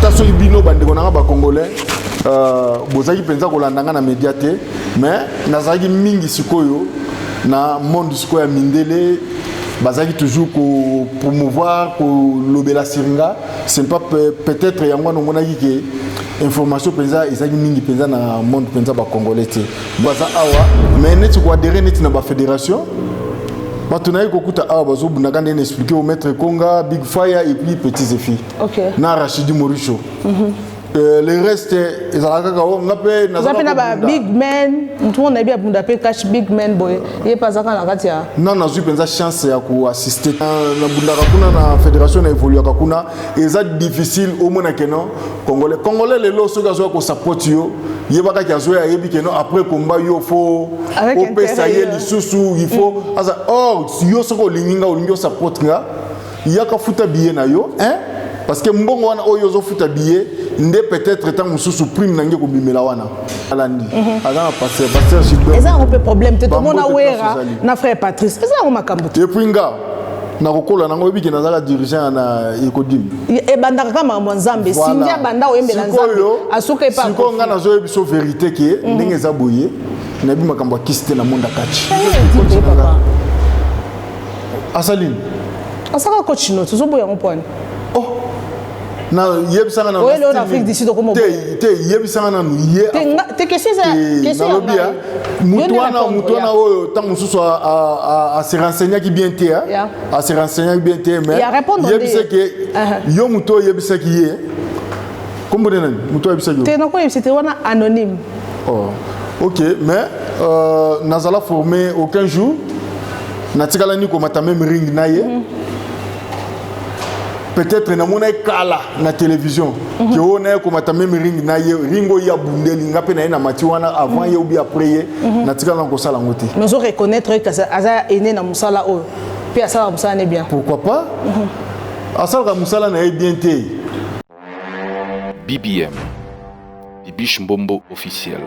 attention bino bandeko na ba congolais bozaki penza ko landanga na médiaté mais nazaki mingi sikoyo na monde sikoyo ya mindele bazaki toujours ko promouvoir ko lobela siringa c'est pas peut-être yango no monaki ke information penza ezaki mingi penza na monde penza ba congolais te baza awa mais neti ko adhérer neti na ba fédération Batunaï Kokuta Abazo, Bunagane expliqué au maître Konga, Big Fire et puis Petit Zéfi. Ok. Na Rachidi Moricho. Le reste, ils ont Big Man, tout le monde a bien appelé Cash Big Man Boy. Il n'est pas ça quand non, non, j'ai une chance à assister. La fédération a évolué. C'est difficile au moins Congolais. Congolais, les lots, ceux qui ont support, il y a après combat, il faut il faut. Or, si vous avez support, il y a qu'à foutre billet na yo, hein? Parce que mbongo wana oyo zo foutre billet, ndé peut-être tant mususu prime nange ko bimela wana. Alandi. Ala pasteur Gilbert. Et ça un peu problème te mona wera na frère Patrice. Et ça on makambo. Et puis nga na kokola nango bi ke nazala dirigeant na Ekodim. E bandaka kama mwanzambe sindia banda oyembela nzambe. Asuka epa. Siko nga na zo biso vérité ke ndenge za boye na bi makambo kiste na monde kachi. Asaline. Asaka coach no tuzoboya ngopone. Oh. Na yebisanga na en Afrique d'ici donc comment te yebisanga na ye te question ya mutuana oyo tant mususu a se renseigner qui bien te a se renseigner bien te mais yebisa que yo muto yebisa ki ye kombo de nani muto yebisa yo te nako c'était wana anonyme. Oh OK mais nazala formé aucun jour na tikala ni ko mata même ring na ye. Peut-être na mona kala na télévision que on est comme ta même ring na ringo ya bundeli ngape na na matiwana avant ye ou bien après na tikala ko sala ngote mais on reconnaître que ça est na musala o puis ça musala n'est bien pourquoi pas asala musala na bien té BBM Bibiche Mbombo officiel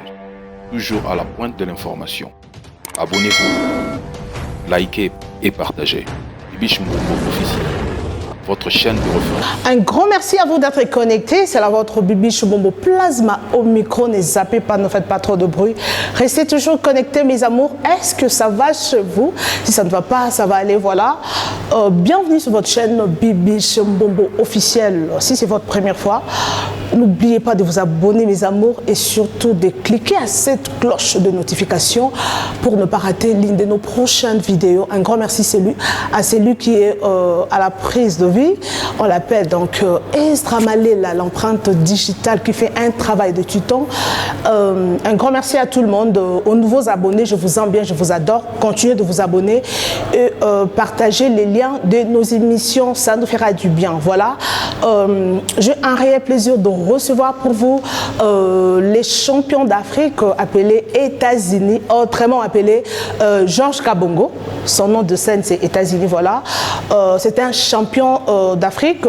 toujours à la pointe de l'information. Abonnez-vous, likez et partagez. Bibiche Mbombo officiel, votre chaîne de référence. Un grand merci à vous d'être connectés. C'est là votre Bibiche Mbombo Plasma au micro. Ne zappez pas, ne faites pas trop de bruit. Restez toujours connectés, mes amours. Est-ce que ça va chez vous? Si ça ne va pas, ça va aller. Voilà. Bienvenue sur votre chaîne Bibiche Mbombo officiel. Si c'est votre première fois, n'oubliez pas de vous abonner, mes amours, et surtout de cliquer à cette cloche de notification pour ne pas rater l'une de nos prochaines vidéos. Un grand merci à celui qui est à la prise de vie. On l'appelle donc Esdra Malela, l'empreinte digitale qui fait un travail de tuton. Un grand merci à tout le monde. Aux nouveaux abonnés, je vous aime bien, je vous adore. Continuez de vous abonner et partagez les liens de nos émissions. Ça nous fera du bien. Voilà. J'ai un réel plaisir de recevoir pour vous les champions d'Afrique appelés États-Unis, autrement appelé Georges Kabongo. Son nom de scène c'est États-Unis, voilà. C'est un champion d'Afrique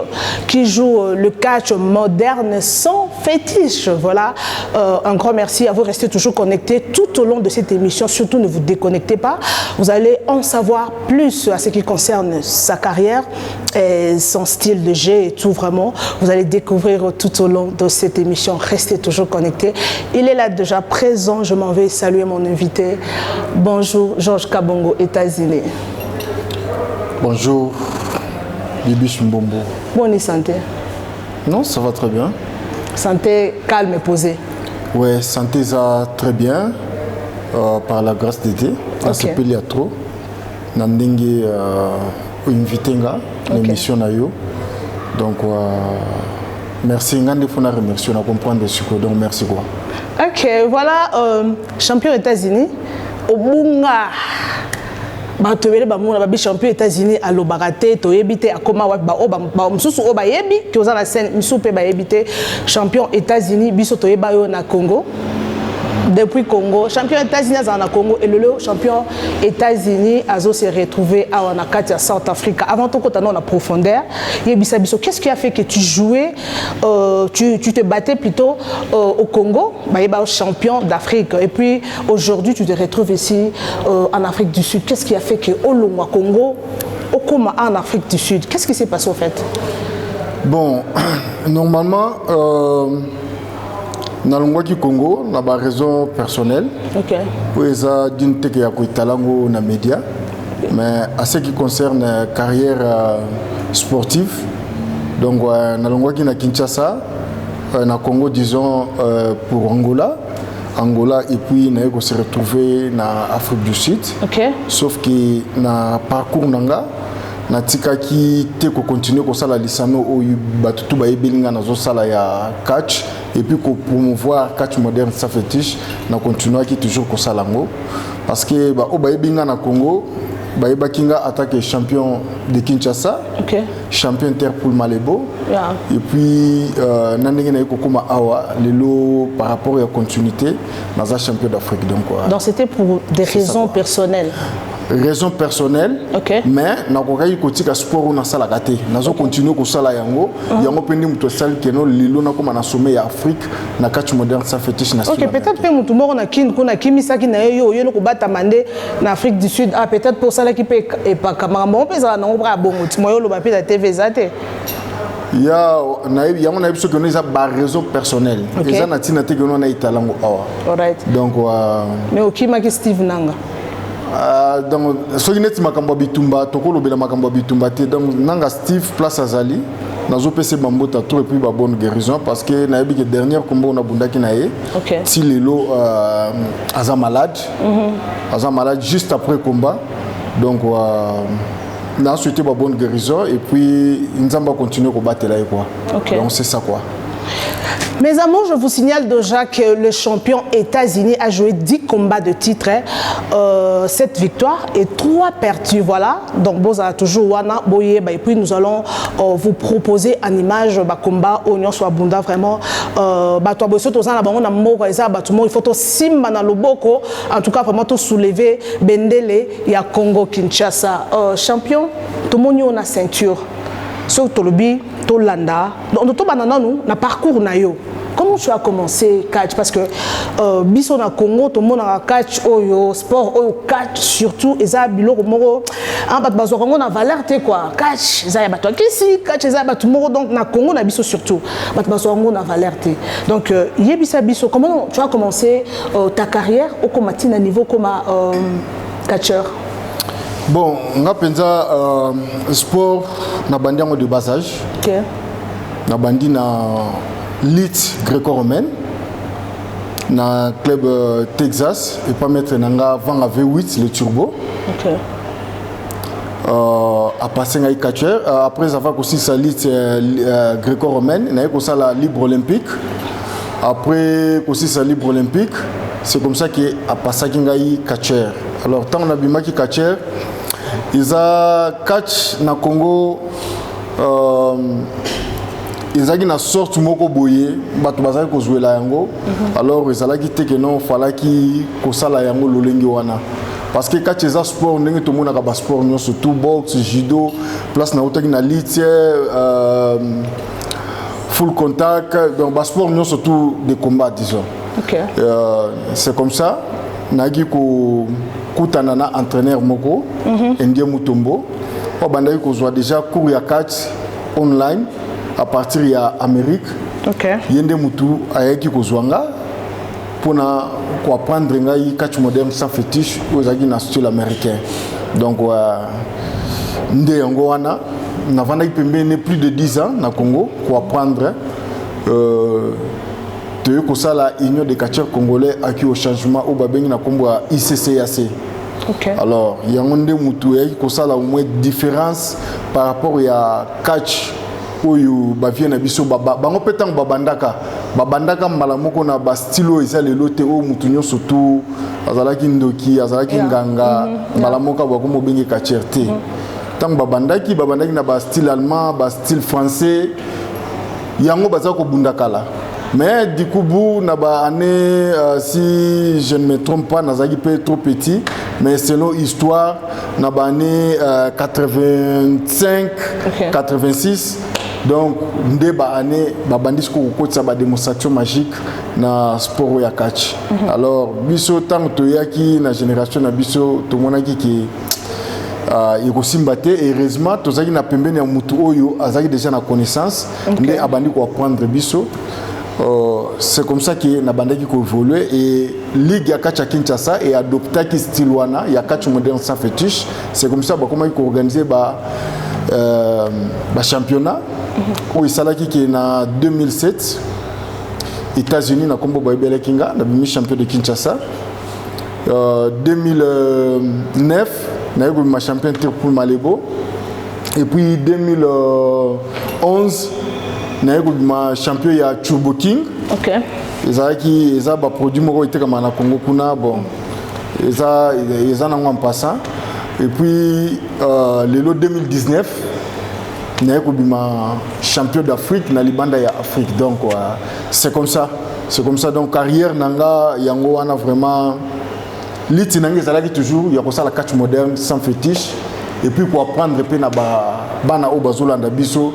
qui joue le catch moderne sans fétiche, voilà. Un grand merci à vous, restez toujours connectés tout au long de cette émission, surtout ne vous déconnectez pas. Vous allez en savoir plus à ce qui concerne sa carrière et son style de jeu et tout vraiment. Vous allez découvrir tout au long de cette émission. Restez toujours connectés. Il est là déjà présent. Je m'en vais saluer mon invité. Bonjour, Georges Kabongo, États-Unis. Bonjour, Bibiche Mbombo. Bonne santé. Non, ça va très bien. Santé calme et posée. Oui, santé ça très bien. Par la grâce de Dieu. On se peut lire trop. Nandenge invité l'émission na yo. Donc merci, ngande fona remercier, on a comprendre ce que donc merci quoi. OK, voilà champion États-Unis au bunga. Ba tobele ba mona ba champion États-Unis à l'Obarate to yebité akoma wa ba ba msusu o ba yebi ki oza la scène msupe ba yebité champion États-Unis biso to yeba yo na Congo. Depuis Congo, champion États-Unis à Congo et le champion États-Unis a se retrouvé à Wanakati à South Africa. Avant tout, quand on a la profondeur, qu'est-ce qui a fait que tu jouais, tu te battais plutôt au Congo, champion d'Afrique. Et puis aujourd'hui, tu te retrouves ici en Afrique du Sud. Qu'est-ce qui a fait que au Congo, au Koma en Afrique du Sud, qu'est-ce qui s'est passé au fait? Bon, normalement, dans le Congo, on a des raisons personnelles. Ok. Pour les d'une qui a talango dans les médias. Mais à ce qui concerne la carrière sportive, donc dans le Kinshasa, dans le Congo, disons pour Angola. Angola et puis on se retrouver dans l'Afrique du Sud. Okay. Sauf que dans le parcours nanga na tika ki te ko continuer ko sala lisano o batutu ba yebelinga na zo sala ya catch et puis ko promouvoir catch moderne ça fétiche na continuer qui toujours ko sala ngo parce que ba o ba yebelinga na Congo ba yebakinga attaque champion de Kinshasa. Okay. Champion Interpool Malebo. Yeah. Et puis nandenge na kokoma awa lelo par rapport à la continuité dans un champion d'Afrique donc c'était pour des raisons personnelles. Raison personnelle, okay. Mais nakokai kotika sport on a sala gâté. Nazo continuer ko sala yango, yango pendi muto sala keno lilo na koma na sommet ya Afrique na catch moderne ça fétiche national. OK, peut-être que muto moko na kin kuna kimisa ki na yo yo ko bata mande na Afrique du Sud. Ah peut-être pour ça là qui peut et pas kamara mo pesa na ngobra bongo timoyo lo ba pe la TV zate. Ya on a besoin que nous avons des raisons personnelles. Et ça n'a tina te que nous on a italango awa. Alright. Donc mais okima ki Steve Nanga. Donc ce qui est makambo bitumba tokolo bela makambo bitumba te donc nanga Steve place azali nazo pese bambota tout et puis ba bonne guérison parce que na yebi que dernière combat on a bundaki na ye si lelo aza malade aza malade juste après combat donc na souhaité ba bonne guérison et puis nzamba continuer ko battre là quoi. Donc c'est ça quoi. Mes amours, je vous signale déjà que le champion États-Unis a joué 10 combats de titre, 7 victoires et 3 perdus. Voilà, donc Boza toujours Wana, Boye, et puis nous allons vous proposer en image combat Oignon soit Bunda vraiment. Toi, Bosso, tout ça, il faut tout simba dans le boko. En tout cas, vraiment tout soulever Bendele, il y a Congo Kinshasa. Champion, tout le monde a ceinture. Sur Tolobi, Tolanda, donc tout banana nous, na parcours na yo. Comment tu as commencé catch parce que biso na Congo tout le monde a catch oyo sport oyo catch surtout eza biloko moko en bat bazo Congo na valeur te quoi catch eza ba toi kisi catch eza ba tout moko donc na Congo na biso surtout bat bazo Congo na valeur te donc yebisa biso comment tu as commencé ta carrière au comati na niveau comme catcheur. Bon, on a pensé sport na bandi de bas âge. OK. Na bandi na lutte gréco-romaine. Na club Texas et pas mettre nanga vent à V8 le turbo. OK. À passer à catcheur après avoir aussi sa lutte gréco-romaine, na aussi la libre olympique. Après aussi sa libre olympique, c'est comme ça que a passé à catcheur. Alors tant on a bien qui catcheur ils ont catch na Congo ils ont une sorte moko boye bato bazali ko jouer la yango alors ils allaient quitter que non fallait qui ko sala yango lolengi wana parce que catch les sport ndenge to mona ka sport non surtout boxe judo place na otaki na lutte full contact donc bas sport non surtout des combats disons. OK. C'est comme ça nagi ko kutanana entraîneur moko Ndie Mutombo o bandaki ko joa déjà cours ya catch online à partir ya Amérique. OK. Yende mutu ayaki ko joanga pona ko apprendre ngai catch moderne sans fétiche ozaki na style américain. Donc nde yango wana na vandaki pembeni plus de 10 ans na Congo ko apprendre de kosala union des catcheurs congolais acquis au changement au babengi na kombo ICCAC. OK. Alors il y a un mutu ya kosala au moins différence par rapport à catch oyo bavie na biso bango petang babandaka malamoko na ba stylo eza le lote o mutu nyo surtout azalaki ndoki azalaki nganga malamoka ba komo bengi catcheur te. Tant babandaki na ba style allemand ba style français yango baza ko bundakala. Mais du coup, si je ne me trompe pas, Nazaki peut être trop petit, mais selon l'histoire, année 85, okay. 86, donc année, une démonstration magique dans le sport ya catch. Alors, biso tant que la génération na biso, tout le monde qui ekosimba te heureusement tozalaki na pembeni ya mutu oyo azalaki déjà na connaissance nde abandi koapprendre biso. C'est comme ça que na bandaki ko évoluer et ligue ya catch à Kinshasa et adopté qui style wana ya catch moderne sans fétiche. C'est comme ça comment ils organiser ba championnat où il salaki qui na 2007 États-Unis na kombo ba ibele kinga na bimi champion de Kinshasa. 2009 na eu ma champion pour Malebo et puis 2011 na eu ma champion ya Turbo King. OK. Ezaki eza ba produit moko itekama na Congo kuna bon. Eza na ngwa passant et puis le 2019 na eu ma champion d'Afrique na libanda ya Afrique donc c'est comme ça donc carrière nanga yango wana vraiment l'iti nangi zalaki toujours ya ko sala catch moderne sans fétiche et puis pour apprendre pe na bana o bazolanda biso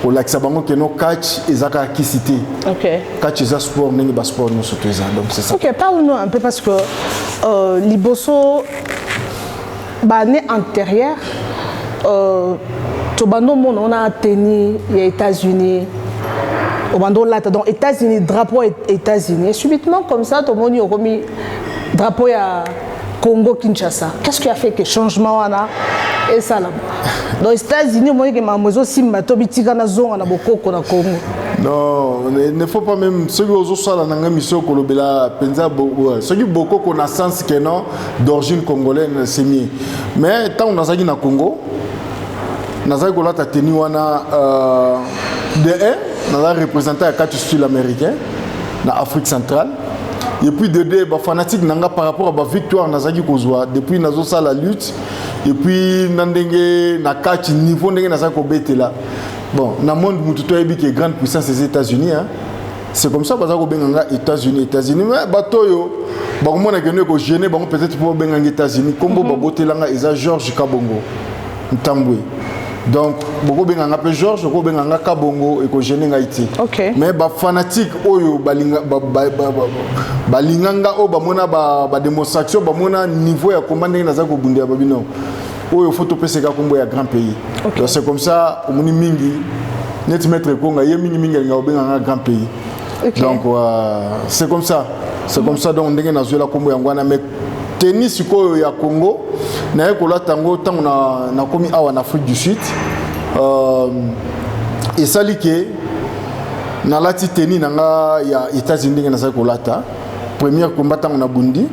pour lakisa bango que no catch ezaka ki cité. OK. Catch eza sport ningi ba sport no surtout ça donc c'est ça. OK, parle-nous un peu parce que liboso bané antérieure tobando mon on a tenu les États-Unis au bando là donc États-Unis drapeau États-Unis et subitement comme ça tout le monde a remis drapeau à Congo Kinshasa. Qu'est-ce qui a fait que changement wana et ça là dans les États-Unis moi que mamozo simba tobitika na zonga na bokoko na Congo. Non, il ne faut pas même ceux qui osent ça dans la mission kolobela penza ceux qui bokoko na sens que non d'origine congolaise c'est mieux. Mais tant on a zaki na Congo nazaki kolata tenu wana de nazaki représentant ya catch style américain na Afrique centrale. Et puis de deux fanatique nanga par rapport à la victoire nazaki kozwa depuis nazo ça la lutte et puis nandenge na catch niveau ndenge nazaki kobetela bon na monde mututo yebi que grande puissance des États-Unis hein. C'est comme ça bazako benganga États-Unis mais batoyo bakomona que ne ko gêner bango peut-être pour benganga États-Unis kombo babotelanga eza George Kabongo Ntambwe. Donc beaucoup benganga pe George ko benganga Kabongo et ko gêner ngaiti. OK. Mais ba fanatique oyo balinganga o bamona ba démonstration bamona niveau ya commanding na zako bundia babino. Oyo photo peseka kombo ya grand pays. Okay. Donc c'est comme ça omuni mingi net mettre konga ye mingi nga benganga grand pays. Okay. Donc c'est comme ça. C'est comme ça donc ndenge na zoela kombo ya ngwana mais tennis ko ya Congo na ekola tango tango na komi awa na Afrique du Sud et salike na lati tennis nanga ya États-Unis na sa kolata premier combat tango na bundi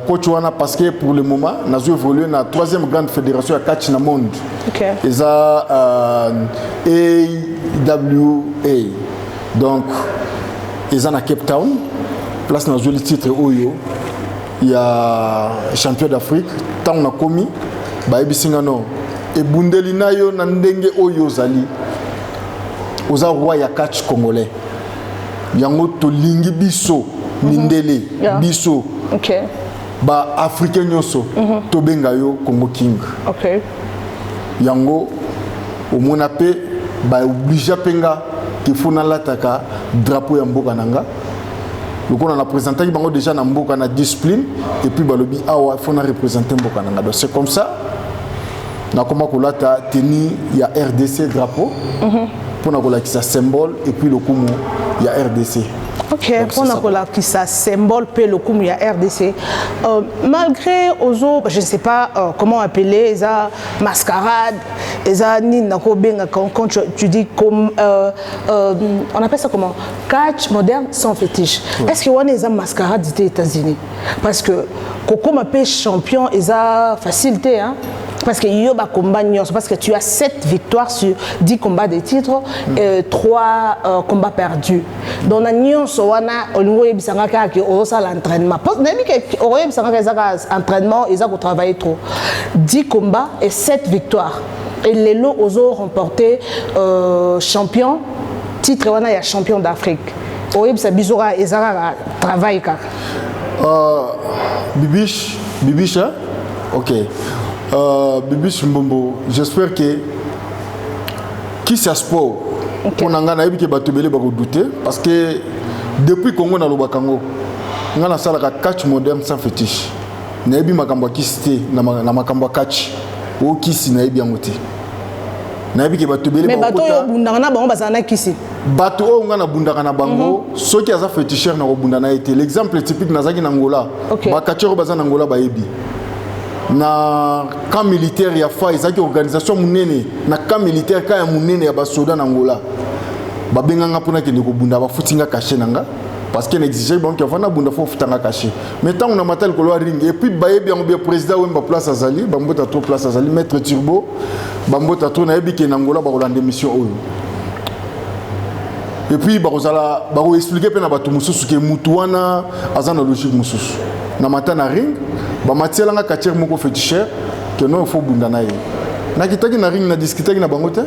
coach wana parce que pour le moment na zo évoluer na troisième grande fédération ya catch na monde. OK. Eza AWA donc eza na Cape Town place na zo le titre oyo il y a champion d'Afrique tant on a commis ba ebisinga no e bundeli nayo na ndenge oyo zali oza roi ya catch congolais yango to lingi biso mindele biso OK ba africain nyoso to benga yo Congo King. OK yango au mona pe ba obligé penga qu'il faut na lataka drapeau ya mboka nanga. Donc on a présenté bango déjà na mboka na discipline et puis balobi awa il faut na représenter mboka nanga. Donc c'est comme ça na koma kolata teni ya RDC drapeau pour na kola qui ça symbole et puis le kumu ya RDC. OK, pour na kola qui ça symbole pe le kumu ya RDC. Malgré ozo je ne sais pas comment appeler ça mascarade eza ni na ko benga quand tu dis comme on appelle ça comment catch moderne sans fétiche. Est-ce que on est en mascarade des États-Unis parce que Coco m'appelle champion eza facilité hein. Parce que yo ba combat parce que tu as 7 victoires sur 10 combats de titres et 3 combats perdus. Donc na nyonso wana olingo yebisanga ka ke o ça l'entraînement. Parce que que o yebisanga ka za entraînement ils ont travaillé trop. 10 combats et 7 victoires. Et les lots ont remporté champion titre wana ya champion d'Afrique. O yebisa bizora ezara travail ka. Bibiche hein? OK. Bibiche Mbombo, j'espère que qui c'est sport pour nanga na yebi ke batubele ba ko douter parce que depuis Congo na lobakango ngana sala ka catch moderne sans fétiche na yebi makambo ki cité na makambo catch o kisi na yebi yango te na yebi ke bato belé mais bato yo bundaka na bango bazana kisi bato o nga na bundaka na bango soki aza féticheur na ko bundana été l'exemple typique nazaki na Angola ba kachero bazana Angola ba yebi na camp militaire ya fa ezaki organisation munene na camp militaire ka ya munene ya basoda na Angola babenganga pona ke ndeko bunda ba futinga caché nanga parce que n'exigeait bon qu'il fana bunda fo futanga caché mais tant on a matal ko ring et puis baye bien bien président wemba place azali bambota trop place azali maître turbo bambota trop na yebi ke na Angola ba kolanda mission oyo et puis ba kozala ba ko expliquer pe na batu mususu ke mutu wana azana logique mususu na matana ring ba matielanga katier moko féticheur que non faut bunda na ye na kitaki na ring na discuter na bango te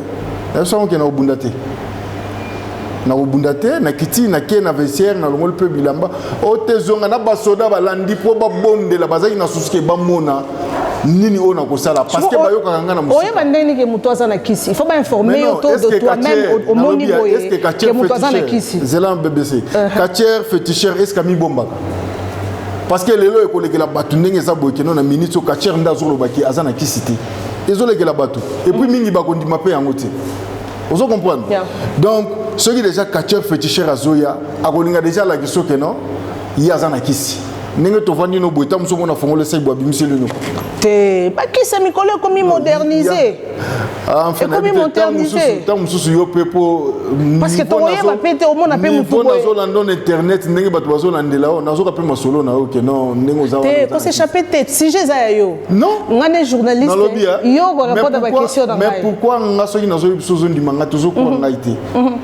ya so ke na bunda te na bunda te na kiti na ke na vestiaire na longol pe bilamba o te zonga na basoda balandi po ba bondela bazaki na susuke ba mona nini ona ko sala parce que ba yoka kanga na musika oye bandeni ke mutu azana kisi il faut pas informer autour de toi-même au mon niveau que mutu azana kisi zela BBC katier féticheur est-ce kami bomba parce que lelo ekolekela batu ndenge za boyekeno na ministre katier ndazo lobaki azana kisi te ezolekela batu et puis mingi bakondima pe yango te vous comprenez donc ceux qui déjà katier féticheur azoya akolinga déjà la question que non il azana kisi ndenge tovandi no boyeta muso mona fongole sai bwa bimiselo no te bakisa mikolo komi moderniser enfin komi moderniser tant mususu yo pepo parce que toye ba pete au mona pe mutu boye nazo lando internet ndenge bato bazo landela o nazo ka pe masolo na ok non ndenge ozawa te ko s'échapper tête si j'ai za yo non ngane journaliste yo ko répondre à ba question dans mais pourquoi nga soki nazo bisozo ndimanga tozo ko ngaité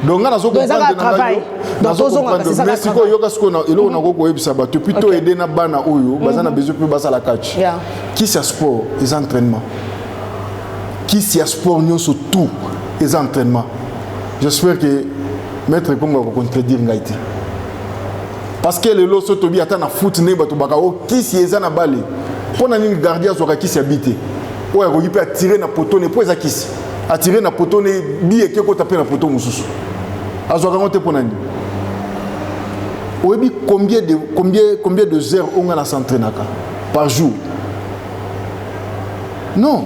donc nga nazo comprendre na nazo comprendre mais siko yo ka siko na elo na ko ko yebisa bato plutôt aider na bana oyo bazana besoin pe basa la catch qui c'est sport et entraînement qui c'est sport nous surtout et entraînement j'espère que maître Congo va contredire ngaité parce que le loso tobi ata na foot ne bato baka o qui c'est na balé pona ni gardien zo ka qui c'est habité o ya ko peut attirer na poteau ne poza qui attirer na poteau ne billet ke ko taper na poteau mususu azo ka ngote pona ni oyebi combien de heures on a s'entraîner par jour non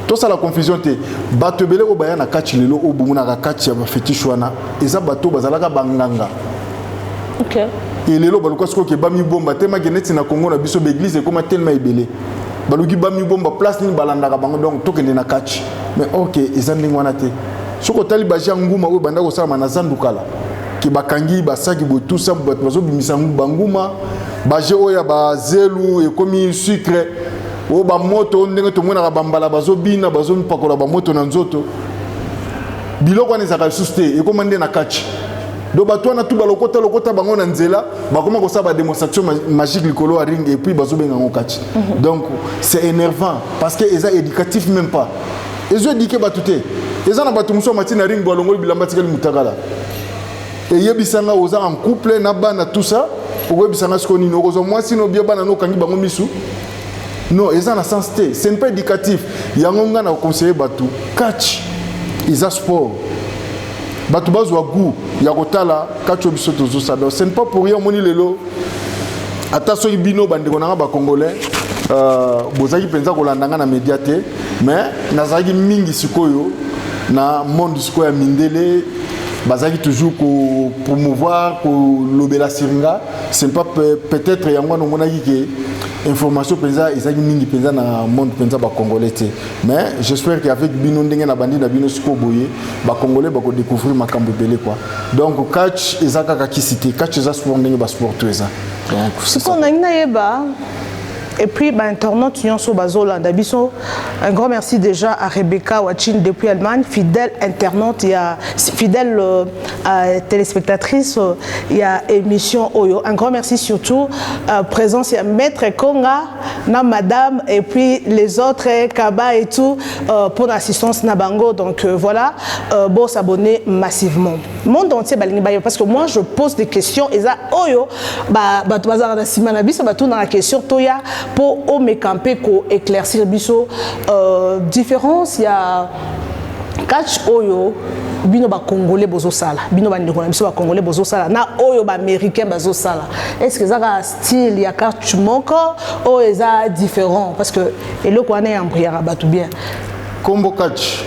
tout ça la confusion te bato belé o baya na catch lelo o bumuna ka catch ya fétiche wana eza bato bazalaka banganga OK et lelo baluka siko ke bami bomba tema geneti na Congo na biso l'église comme tellement ebelé baluki bami bomba place ni balandaka bango donc tokende na catch mais OK eza ndingo wana te soko tali baja nguma o banda ko sala na zandukala ki bakangi basaki bo tout ça bato bazo bimisa nguma baje oya bazelu e komi sucre o ba moto ndenge to mona ba mbala bazo bina bazo mpakola ba moto na nzoto biloko wana ezaka suste e komande na catch do bato wana tout lokota bango na nzela bakoma ko saba démonstration magique likolo a ring et puis bazo benga ngo catch donc c'est énervant parce que eza éducatif même pas ezo éduquer batuté eza na batu muso matina ring bo longoli bilamba tikali mutakala et yebisanga oza en couple na bana tout ça o yebisanga ce qu'on ni no moi sino bien bana no kangi bango misu. Non, ils ont la sensité. Ce n'est pas éducatif. Il y a un gars qui a conseillé Batu. Catch. Ils ont sport. Batu bazwa goût. Il y a un catch au biso tozo ça. Ce n'est pas pour rien moni lelo. Attention ibino bande konanga ba congolais. Bozaki penza ko landanga na médiaté, mais nazaki mingi sikoyo na monde sikoya mindele. Bazaki toujours pour promouvoir pour lobela siringa. Ce n'est pas peut-être yango monaki que information penza ezaki mingi penza na monde penza ba congolais te mais j'espère qu'avec bino ndenge na bandi na bino siko boye ba congolais ba ko découvrir makambo belé quoi donc catch ezaka ka kisité catch eza sport ndenge ba sport tout ça donc ce qu'on a yeba. Et puis, internaute, un grand merci déjà à Rebecca Wachin depuis Allemagne, fidèle internaute, il y a fidèle téléspectatrice, il y a émission Oyo. Un grand merci surtout présence, il y a Maître Konga, na Madame, et puis les autres, Kaba et tout, pour l'assistance Nabango. Donc voilà, bon s'abonner massivement. Monde entier, parce que moi je pose des questions, et ça, Oyo, dans la question, Toya, pour me camper, pour éclaircir biso différence, il y a catch oyo bino ba congolais bozo sala bino ba ndeko na biso ba congolais bozo sala na oyo ba américain bazo sala est-ce que ça a style ya catch moko ou est différent parce que eloko wana ya mbriara batu bien combo catch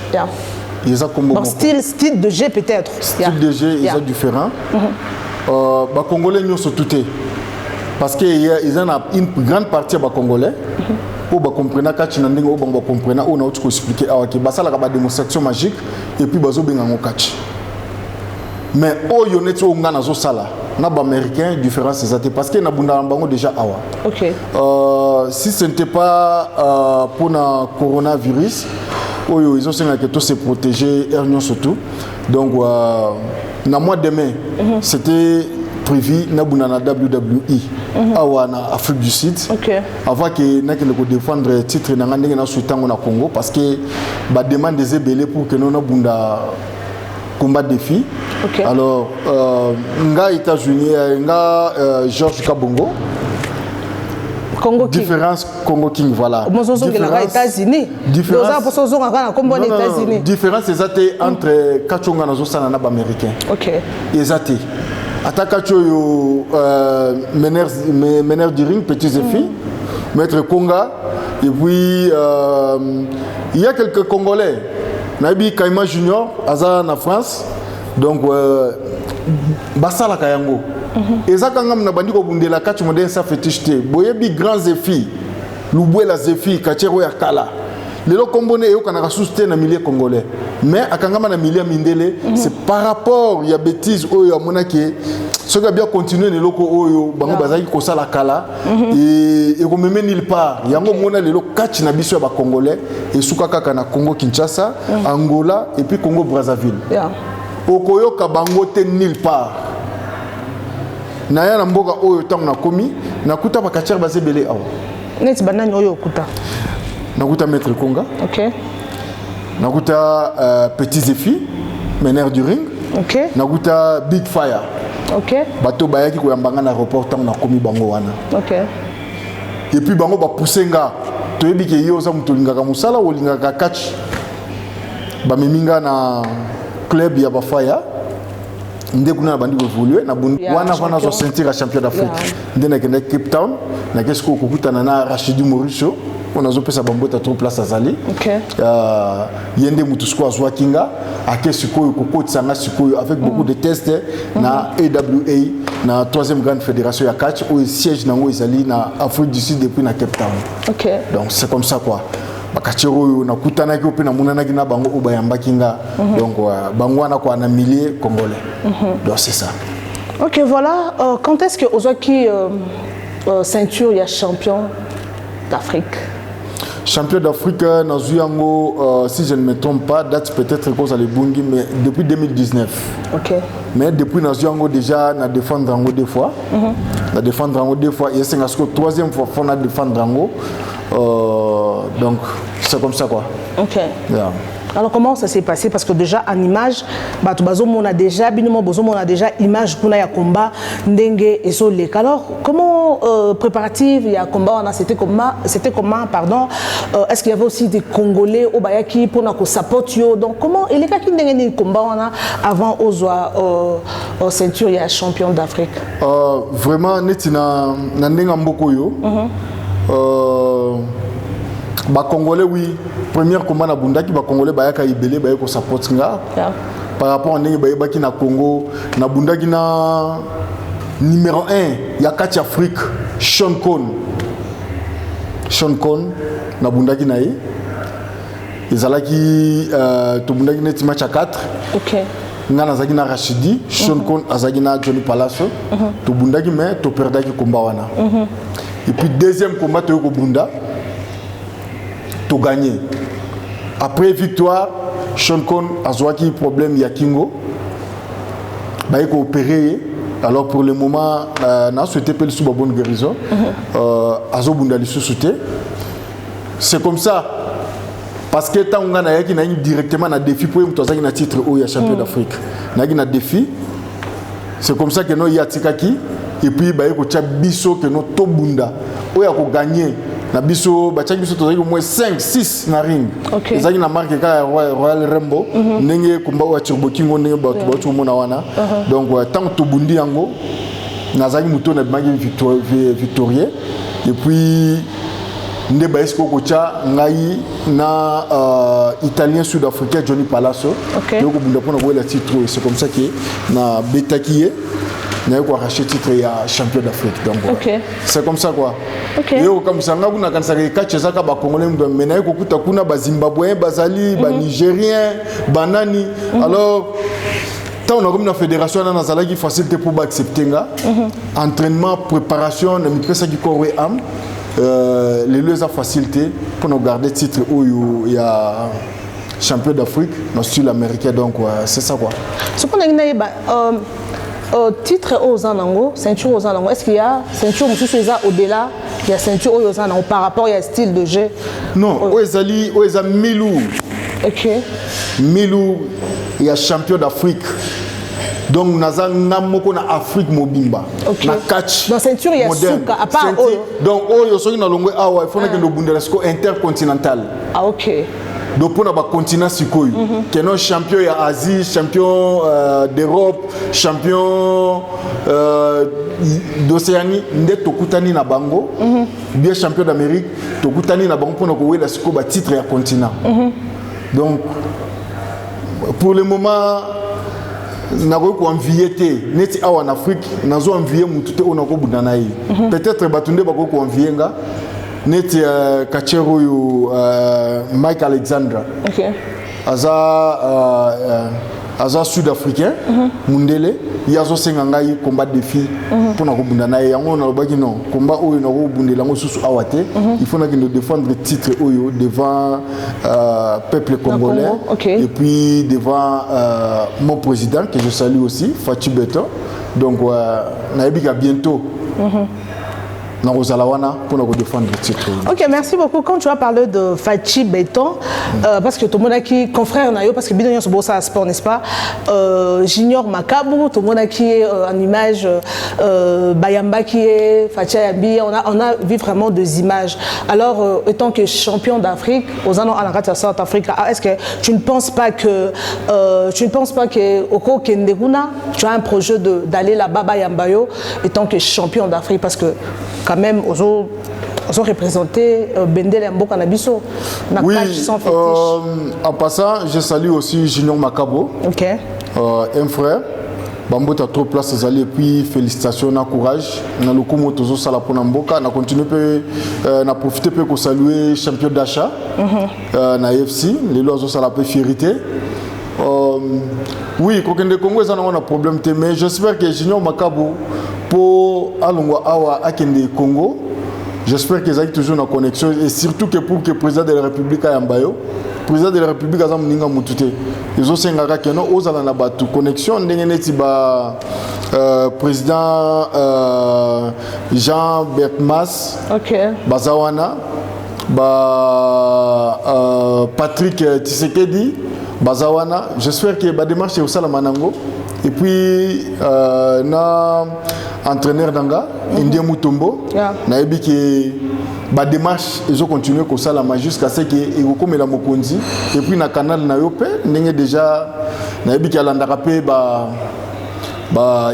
ils a combo bon, style de jeu peut-être style de jeu ils a différent ba congolais nous sont toutés parce que ils ont une grande partie ba congolais pour comprendre catch na ndenge ba comprendre on a autre expliquer awaki basala ka démonstration magique et puis bazo benga ngo catch mais oyo neto ngana zo sala na ba américain différence c'est parce que na bunda bango déjà awa OK si ce n'était pas pour le coronavirus oyo ils ont que tout se protéger ernion surtout donc na mois de mai c'était prévu na bunda na WWE awa na Afrique du Sud avant que na ko défendre titre na ndenge na soutango na Congo parce que ba demande des ebele pour que nous na bunda combat défi alors nga États-Unis nga George Kabongo Congo King. Différence Congo King voilà. États-Unis. Différence différence exacte entre Kachonga na Zosana na américain. OK. Exacte. Attaque yo meneur du ring petits et filles. Maître Konga et puis il y a quelques Congolais. Nabi Kaima Junior Aza na France. Donc basala kayango. Ezakangam na bandiko bundela catch moderne sa fétiche te. Boyebi grands Zéfi. Lubwela Zéfi Kachero ya kala. Lelo kombone yo kanaka susté na milieu congolais. Mais akangama na milieu mindele, c'est par rapport ya bêtise oyo amona ke ce gars bien continuer ne loko oyo bango bazaki ko sala kala et ko meme nulle part. Yango mona lelo catch na biso ya ba congolais et sukaka kana Congo Kinshasa, Angola et puis Congo Brazzaville. Okoyo kabango te nulle part. Na ya na mboka oyo tango na komi na kuta ba kachar bazebele awa. Neti banani oyo kuta. Nakuta Maître Konga. OK. Nakuta Petit Zéfi, meneur du ring. OK. Nakuta Big Fire. OK. Bato bayaki ko yambanga na aéroport tango na komi bango wana. OK. Et puis bango ba poussenga. Toyebi ke yo za mutolingaka musala o lingaka catch. Ba meminga na club ya Bafaya. Ndé kuna bandi évoluer na wana wana zo sentir à champion d'Afrique. Ndé na kende Cape Town na kesko ko kutana na Rachidi Mauricio. On a zopé sa bambota trop place à Zali. OK. Yende mutusko azwa kinga ake sikoyo koko tsanga sikoyo avec beaucoup de tests na AWA na troisième grande fédération ya catch où siège nango ezali na Afrique du Sud depuis na Cape Town. OK. Donc c'est comme ça quoi. Bakachero na kutana ki opena munana ki na bango obayamba kinga. Donc bango wana kwa na milliers congolais. Donc c'est ça. OK, voilà. Quand est-ce que Ozwaki ceinture ya champion d'Afrique? Champion d'Afrique, si je ne me trompe pas, date peut-être cause à l'Ebungi, mais depuis 2019. OK. Mais depuis Nazuyango déjà, na défendre Rango deux fois. Na défendre Rango deux fois. Et c'est la troisième fois qu'on a défendre Rango. Donc c'est comme ça quoi. OK. Yeah. Alors comment ça s'est passé? Parce que déjà en image, on a déjà image pour ya combat ndenge et solek. Alors comment préparatif il y a combat c'était comment pardon est-ce qu'il y avait aussi des Congolais au Bayaki pour na ko support yo donc comment il est qui ndenge combat on a avant Ozwa ceinture il y a champion d'Afrique. Vraiment netina na ndenge mboko yo. Ba Congolais oui premier combat na bundaki ba Congolais ba yaka ibele ba yako support nga par rapport à ndenge ba yebaki na Congo na bundaki na numéro 1 ya catch Afrique Sean Cohn na bundaki na ye ezalaki to bundaki net match à 4. OK. Nga nazaki na Rachidi Sean Cohn azaki na Johnny Palacio to bundaki mais to perdaki combat wana et puis deuxième combat to ko bunda to gagner. Après victoire, Sean Cohn a eu problème ya Kingo. Bah il a opéré. Alors pour le moment, n'a souhaité pas le sous bonne guérison. Azo bundali sous-souté. C'est comme ça. Parce que tant qu'on a qui n'a directement un défi pour nous toza na titre au champion d'Afrique. N'a qui na défi. C'est comme ça que nous y a tikaki et puis bah il a biso que nous to bunda. Oya ko gagner na biso bachaki biso tozaki au moins 5 6 na ring ezaki na marque ka Royal Rambo ndenge komba wa Turbokingo ndenge bato mona wana donc tant to bundi yango nazaki muto na bangi victorieux et puis nde baesko kocha ngai na italien sud-africain Johnny Palazzo donc bunda pona boela titre c'est comme ça que na betakié na ko racheter titre ya champion d'Afrique donc c'est comme ça quoi et comme ça ngabu na kanisa ka chezaka ba congolais mais na ko kuta kuna ba zimbabwéen bazali ba nigérien banani alors tant on a comme la fédération na nazalaki facilité pour ba accepter nga entraînement préparation na mipesa ki ko am les lieux à facilité pour nous garder le titre où il y a champion d'Afrique dans le style américain donc c'est ça quoi. Ce qu'on a dit titre aux Anango, ceinture aux Anango, est-ce qu'il y a ceinture au-delà, il y a ceinture aux Anango par rapport à style de jeu? Non, Oezali, Oeza Milou. Ok. Milou, il y a champion d'Afrique. Donc, nous avons na Afrique mobimba. Na catch. Dans ceinture, il y a Souka, à part Oyo. Donc, Oyo, il faut que nous ayons intercontinental. Ah, ok. Donc, pour notre continent, c'est quoi? Que nos champions d'Asie, champions d'Europe, champions d'Océanie, nous sommes na bango. Bien champion d'Amérique, nous sommes na bango pour nous avoir le titre du continent. Donc, pour le moment, nous avons envié en Afrique, nous avons envié peut-être que nous avons envié Neti Kachero Mike Alexander. Ok. Aza sud-africain, Mundele, yazo sengangai combat de filles pour na kubunda na yango na lobaki non combat oyo na kubundela ngo susu awate il faut que nous défendre le titre oyo devant peuple congolais et puis devant mon président que je salue aussi Fachi Beton donc na yebika bientôt pour nous défendre le titre. Ok, merci beaucoup. Quand tu as parlé de Fachi Beton, parce que tout le monde qui confrère Nayo, parce que Bidon Yon Sobo ça sport, n'est-ce pas? Junior Makabou, tout le monde qui est en image, Bayamba qui est Fachi Ayabi, on a vu vraiment des images. Alors, étant que champion d'Afrique, aux années à la South Africa, est-ce que tu ne penses pas que Oko Kendeguna, tu as un projet d'aller là-bas Bayambayo, étant que champion d'Afrique, parce que quand même, ils ont représenté Bendel et Mboka Nabiso. Oui, en passant, je salue aussi Junior Makabo, un frère. Bambo a trop place et puis félicitations, courage. Na le coup tozo sala pour Mboka, na continuer na profiter pour saluer champion d'achat na FC, les lois sala peu fierté. Oui, quand les Congolais ont un problème, mais j'espère que Junior Makabo pour Alongwa Awa Akende Congo, j'espère qu'ils ont toujours une connexion et surtout que pour que le président de la République a Yambayo, le président de la République a Mninga Moutouté. Ils ont un que non, aux alana batu connexion, n'engagez pas président Jean Bertmas, Bazawana, Patrick Tshisekedi. Bazawana, j'espère que la démarche est au Salamanango. Et puis, na entraîneur d'Anga, Indien Mutombo, na ebi que la démarche ils ont continué comme ça jusqu'à ce que Iroko la Mokonzi. Et puis, na canal na yope, n'est déjà na ebi que l'andarapé ba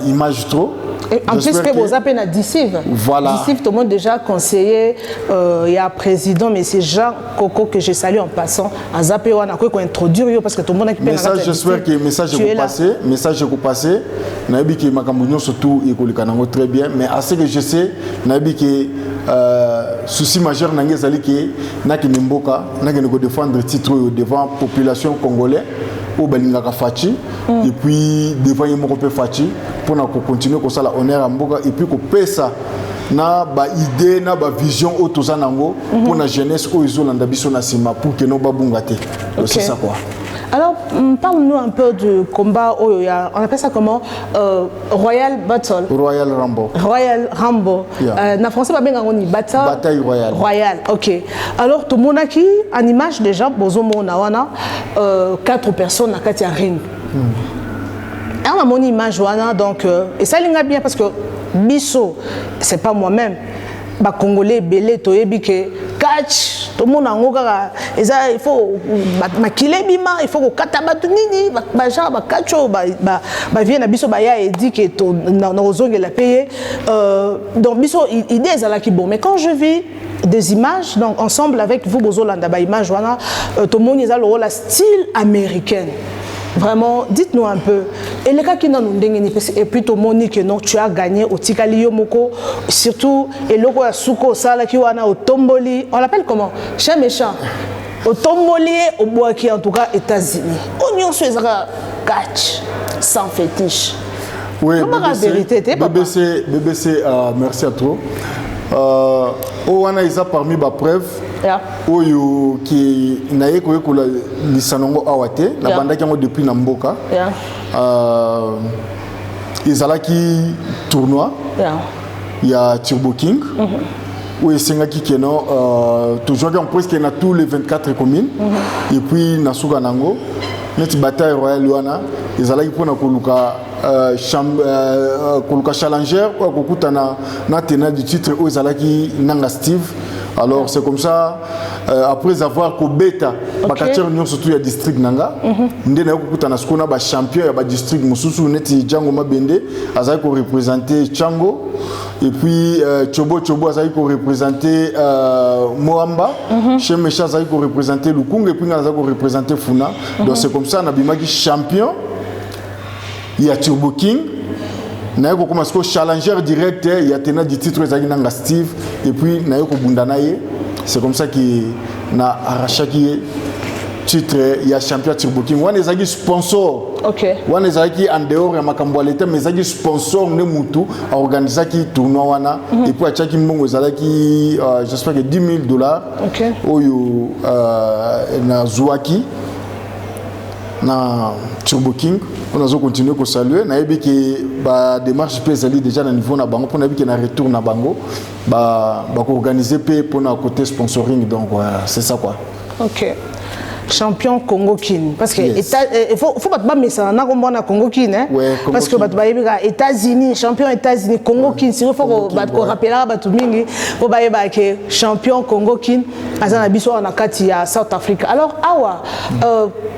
image trop. Et en plus, que vous appelez la DICIV. Voilà. DICIV, tout le monde déjà conseillé, il y a président, mais c'est Jean Coco que je salue en passant. À Zapé, on a quoi qu'on introduire, parce que tout le monde a message, j'espère que le message est passé. Message est passé. Nabi qui Makambounion surtout, il est très bien. Mais à ce que je sais, Nabi qui souci majeur Nangé Zali qui n'a qui n'imboka, n'a qui ne défendre le titre devant la population congolaise. Au Belingaka Fachi et puis devant Yemoko Fachi pour continuer comme ça la honneur à Mboka et puis qu'on paie ça na ba idée na ba vision autosanango pour la jeunesse au Isolanda biso na sima pour que nos babungate c'est ça quoi. Alors parle-nous un peu du combat on appelle ça comment Royal Battle. Royal Rambo. Royal Rambo. Na français pas bien on dit bataille royale. Royal. OK. Alors tout le monde qui en image déjà bozomo na wana 4 personnes na kati ya ring. Alors mon image wana donc et ça linga bien parce que biso c'est pas moi-même ba congolais belé toyebi que catch tout le monde en kaka il faut makile bima il faut ko kata batu nini ba genre ba catch ba vient na biso ba ya et dit que na ozonge la payer donc biso idée ezala ki bon mais quand je vis des images donc ensemble avec vous bozolanda ba image wana tout le monde ezala le rôle style américain. Vraiment, dites-nous un peu. Et les cas qui n'ont et puis tout le monde que non, tu as gagné au Tikali Yomoko, surtout et le roi Souko Sala qui wana au Tomboli, on l'appelle comment? Chien méchant. Au Tomboli, au Boaki en tout cas États-Unis. Oignon Suezra catch sans fétiche. Oui, comment la vérité t'es papa? BBC, merci à toi. On a isa parmi ma preuve. Oyo qui naye ko ko lisanongo awate na banda kango depuis na mboka izalaki tournoi il y a Turbo King où esengaki keno toujours en presque na tous les 24 communes et puis na suka nango net bataille royale wana izalaki pona koluka koluka challenger ko kokutana na tenant du titre où izalaki nanga Steve. Alors c'est comme ça, après avoir kobeta, bakacher union surtout ya district nanga, ndena yoko kutana skona ba champion ya ba district mususu neti Django Mabende, azali ko représenter Chango, et puis Chobo azali ko représenter Moamba, chez Mecha azali ko représenter Lukung, et puis azali ko représenter Funa. Donc c'est comme ça, nabimaki champion, il y a Turbo King. Naïko comme un challenger direct, il y a tenant du titre Zagina Steve et puis Naïko Bundanaye. C'est comme ça qu'il a arraché qui titre, il y a champion Turbo King. On est sponsor. Ok. On est en dehors de Makamboalete, mais il sponsor ne mutu à organiser qui tournoi wana et puis à chaque monde qui j'espère que $10,000. Ok. Oyo na Zouaki na Turbo King. On a continué à saluer. On a vu que la démarche est déjà à niveau na bango. On a vu qu'il y a un retour na bango. Bah organiser pour notre côté sponsoring. Donc c'est ça quoi. Ok. Champion Congo Kin parce que il faut pas mettre ça na komona Congo Kin hein parce que les États-Unis champion États-Unis Congo Kin il faut ko rappeler batu mingi faut ba que champion Congo Kin azana biso na kati ya South Africa. Alors awa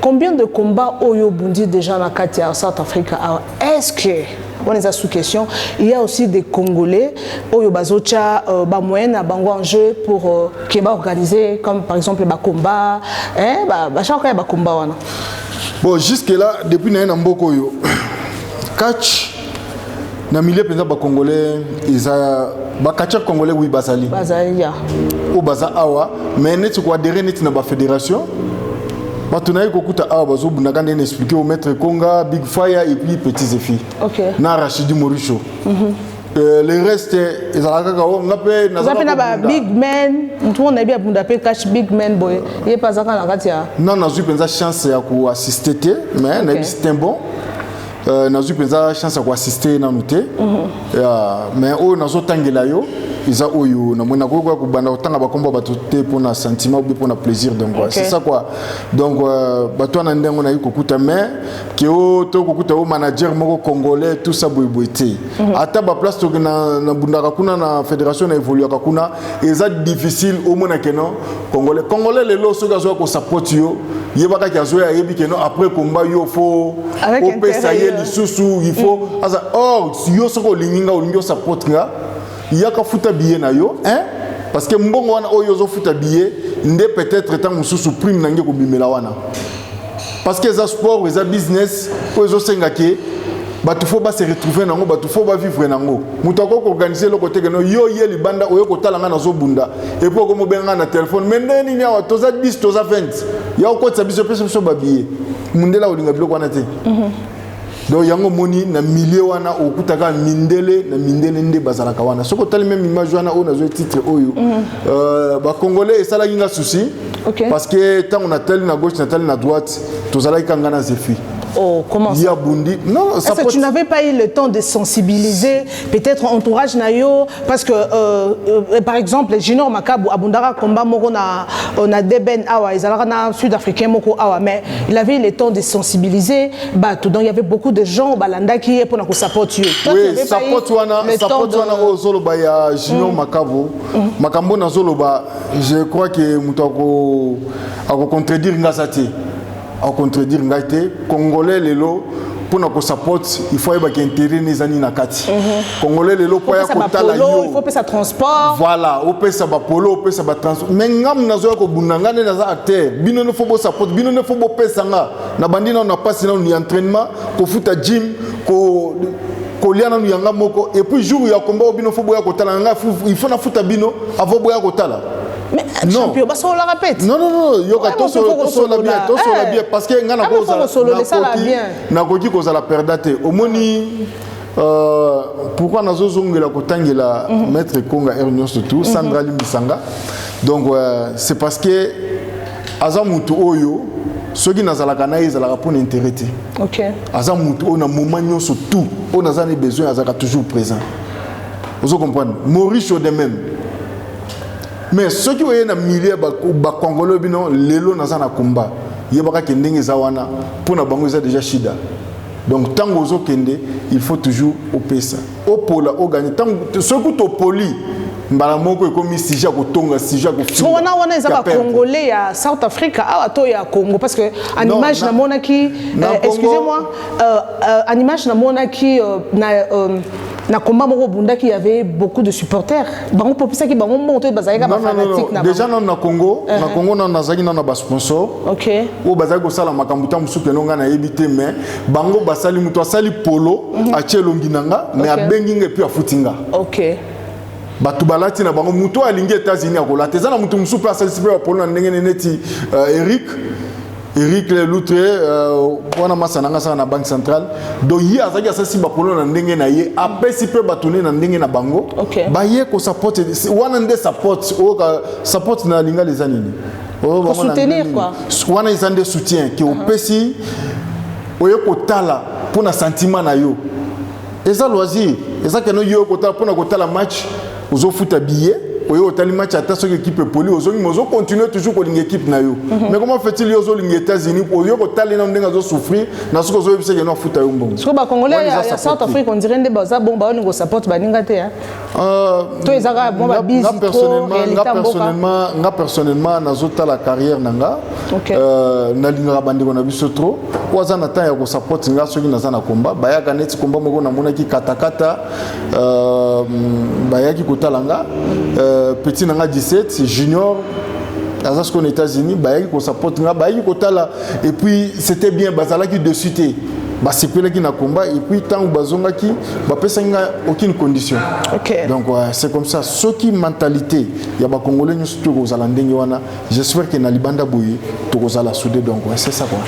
combien de combats oyo bundi déjà na kati ya South Africa? Est-ce que on est sous question, il y a aussi des Congolais oyo bazocha ba moyen na bango en jeu pour qui va organiser comme par exemple les combats hein ba chaka ba combat wana. Bon jusque là depuis na mboko yo catch na milieu penza ba Congolais ils a ba catcher Congolais oui bazali ya o baza awa mais net ko adhérer net na ba fédération. Batunaï kokuta a bazo bunaganda expliquer au maître Konga Big Fire et puis Petit Zéfi. OK. Na Rachidi Moricho. Le reste ils alaka ko ngape na za big man tout on a bien bunda pe catch big man boy. Il pas zaka na katia. Non na zu penza chance ya ko assister mais na c'est un bon na zu penza chance ya ko assister na nuté. Mais o na zo tangela yo ils ont eu na mona ko ko banda otanga bakomba batote pour na sentiment ou pour na plaisir donc c'est ça quoi donc bato na ndengo na yiko kuta mais que o to kuta o manager moko congolais tout ça boyboité ata ba place to na bundaka kuna na fédération na évoluer ka kuna eza difficile au mona que non congolais les lo so gazo ko support yo yebaka kazo ya yebi que non après combat yo faut au pesayer lisusu il faut asa or yo so ko linginga o lingo support nga yaka futa billet na yo hein parce que mbongo wana oyo zo futa billet ndé peut-être tant mususu prime nange ko bimela wana parce que za sport za business oyo senga ke batu faut ba se retrouver nango batu faut ba vivre nango mutu ko organiser le côté que no yo ye libanda oyo ko talanga na zo bunda et puis ko mo benga na téléphone mais ndeni nyawa toza 10 toza 20 ya ko tsa biso pesa so ba billet mundela olinga biloko wana te donc yango moni na milieu wana okutaka mindele na mindele nde bazalaka wana soko tali même image wana on a joué titre oyo ba congolais ça la inga souci parce que tant on a tel na gauche na tel na droite tozala ikanga na zefi comment ça? Non, est-ce que tu n'avais pas eu le temps de sensibiliser peut-être entourage nayo parce que par exemple Junior Makabu abundara combat moko na deben awa ezalaka na sud-africain moko awa mais il avait eu le temps de sensibiliser donc il y avait beaucoup de gens balanda qui pour na ko support yo. Oui, support wana ozolo ba ya Junior Makabu makambo na zolo ba je crois que mutako ako contredire ngazati à contredire ngate congolais lelo pour na ko support il faut que intérêt les ani na kati congolais lelo pour ya kotala yo il faut payer sa transport voilà au payer sa ba polo au payer sa ba transport mais ngam nazo ko bunanga ne naza acteur bino ne faut bo support bino ne faut bo pesa nga na bandina na passe na ni entraînement ko futa gym ko liana nu yanga moko et puis jour ya combat bino faut boya kotala nga il faut na futa bino avant boya kotala. Mais champion, bah ça on la répète. Non, yoka to la bien parce que ngana ko na koki ko la perdate. Omoni pourquoi nazo zongela ko tangela maître Konga Ernest tout Sandra Limbisanga. Donc c'est parce que azamutu oyo soki nazalaka na ezalaka pour intérêt. OK. Azamutu on a moment nyonso tout, on a besoin azaka toujours présent. Vous comprenez? Maurice de même. Mais ceux qui ont un milieu de Congolais, lelo na zana combat. Yebaka kendenge zawana pour na bango za déjà shida. Donc tant ozo kende, il faut toujours au pesa. Au pola au gagner. Tant ceux qui au poli mbala moko ekomi sija ko tonga sija ko fini. Wana ezaka Congolais ya South Africa a to ya Congo parce que en image na monaki excusez-moi en image na monaki na combat moko bunda qui avait beaucoup de supporters bango popisa ki bango monté bazaka ba fanatique na déjà na Congo na Congo na zaki na ba sponsor OK o bazaka ko sala makambuta musuke nonga na yebite mais bango basali muto asali polo a chelongi nanga mais abengi nge puis afutinga OK batu balati na bango muto alingi États-Unis akola tezana muto musupe asali sipe polo na ndenge neti Eric Loutre wana masananga sana na banque centrale donc yi azaki asasi ba polo na ndenge na ye apesi pe batone na ndenge na bango ba ye ko support wana nde support na linga les anini pour soutenir quoi wana izande soutien qui opesi oye ko tala pour na sentiment na yo eza loisir eza que no yo ko tala pour na ko tala match ozo futa billet oyo otali match ata soki équipe poli ozongi mozo continuer toujours ko linga équipe na yo mais comment fait-il yo zo linga États-Unis oyo ko tali na ndenga zo souffrir na soki ozo yebisa que no futa yo mbongo parce que ba congolais ya South Africa on dirait nde baza bon ba on support ba ninga te hein to ezaka bon ba busy personnellement nazota la carrière nanga na linga bandeko na biso trop kwaza na temps ya ko support nga soki naza na combat ba ya kaneti combat moko na mona ki katakata ba ya ki kotalanga petit nanga 17 junior azas qu'aux États-Unis ba yaki ko support nga ba yaki ko tala et puis c'était bien bazala ki de suite ba sepela ki na combat et puis tant bazonga ki ba pesa nga aucune condition. OK. Donc c'est comme ça ce qui mentalité ya ba congolais ñu surtout aux alandenge wana j'espère que na libanda boye to kozala soudé donc c'est ça quoi.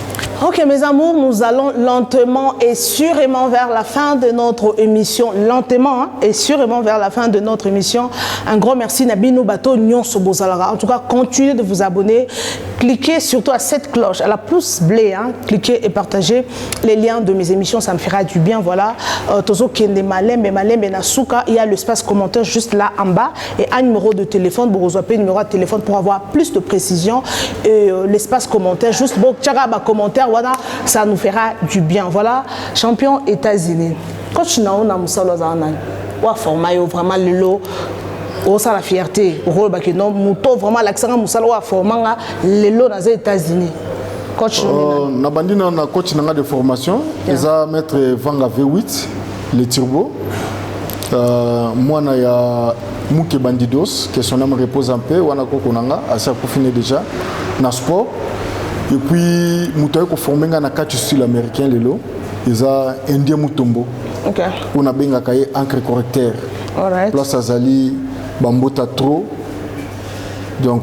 OK mes amours, nous allons lentement et sûrement vers la fin de notre émission. Lentement et sûrement vers la fin de notre émission. Un grand merci Nabino Bato Nyonso Bozalara. En tout cas, continuez de vous abonner. Cliquez surtout à cette cloche, à la pouce bleue. Cliquez et partagez les liens de mes émissions. Ça me fera du bien. Voilà. Tozo Kende Malembe Nasuka. Il y a l'espace commentaire juste là en bas. Et un numéro de téléphone. Vous avez un numéro de téléphone pour avoir plus de précision. Et l'espace commentaire. Juste bon, commentaire. Voilà, ça nous fera du bien. Voilà, champion États-Unis. Coach Nao na musalo zanan. Wa format yo vraiment le lot. Oh ça la fierté. Au rôle bakino muto vraiment l'accent musalo wa format le lot dans les États-Unis. Coach na bandina na coach nanga de formation, ils a mettre Vanga V8 le turbo. Moi na ya Muke Bandidos que son âme repose en paix wana koko nanga asa kofine déjà na sport. Et puis, nous avons formé un catch style américain, ils ont Indien Mutombo. OK. On a bien accueilli encre correcteur. Alright. Place Azali, Bambota trop. Donc,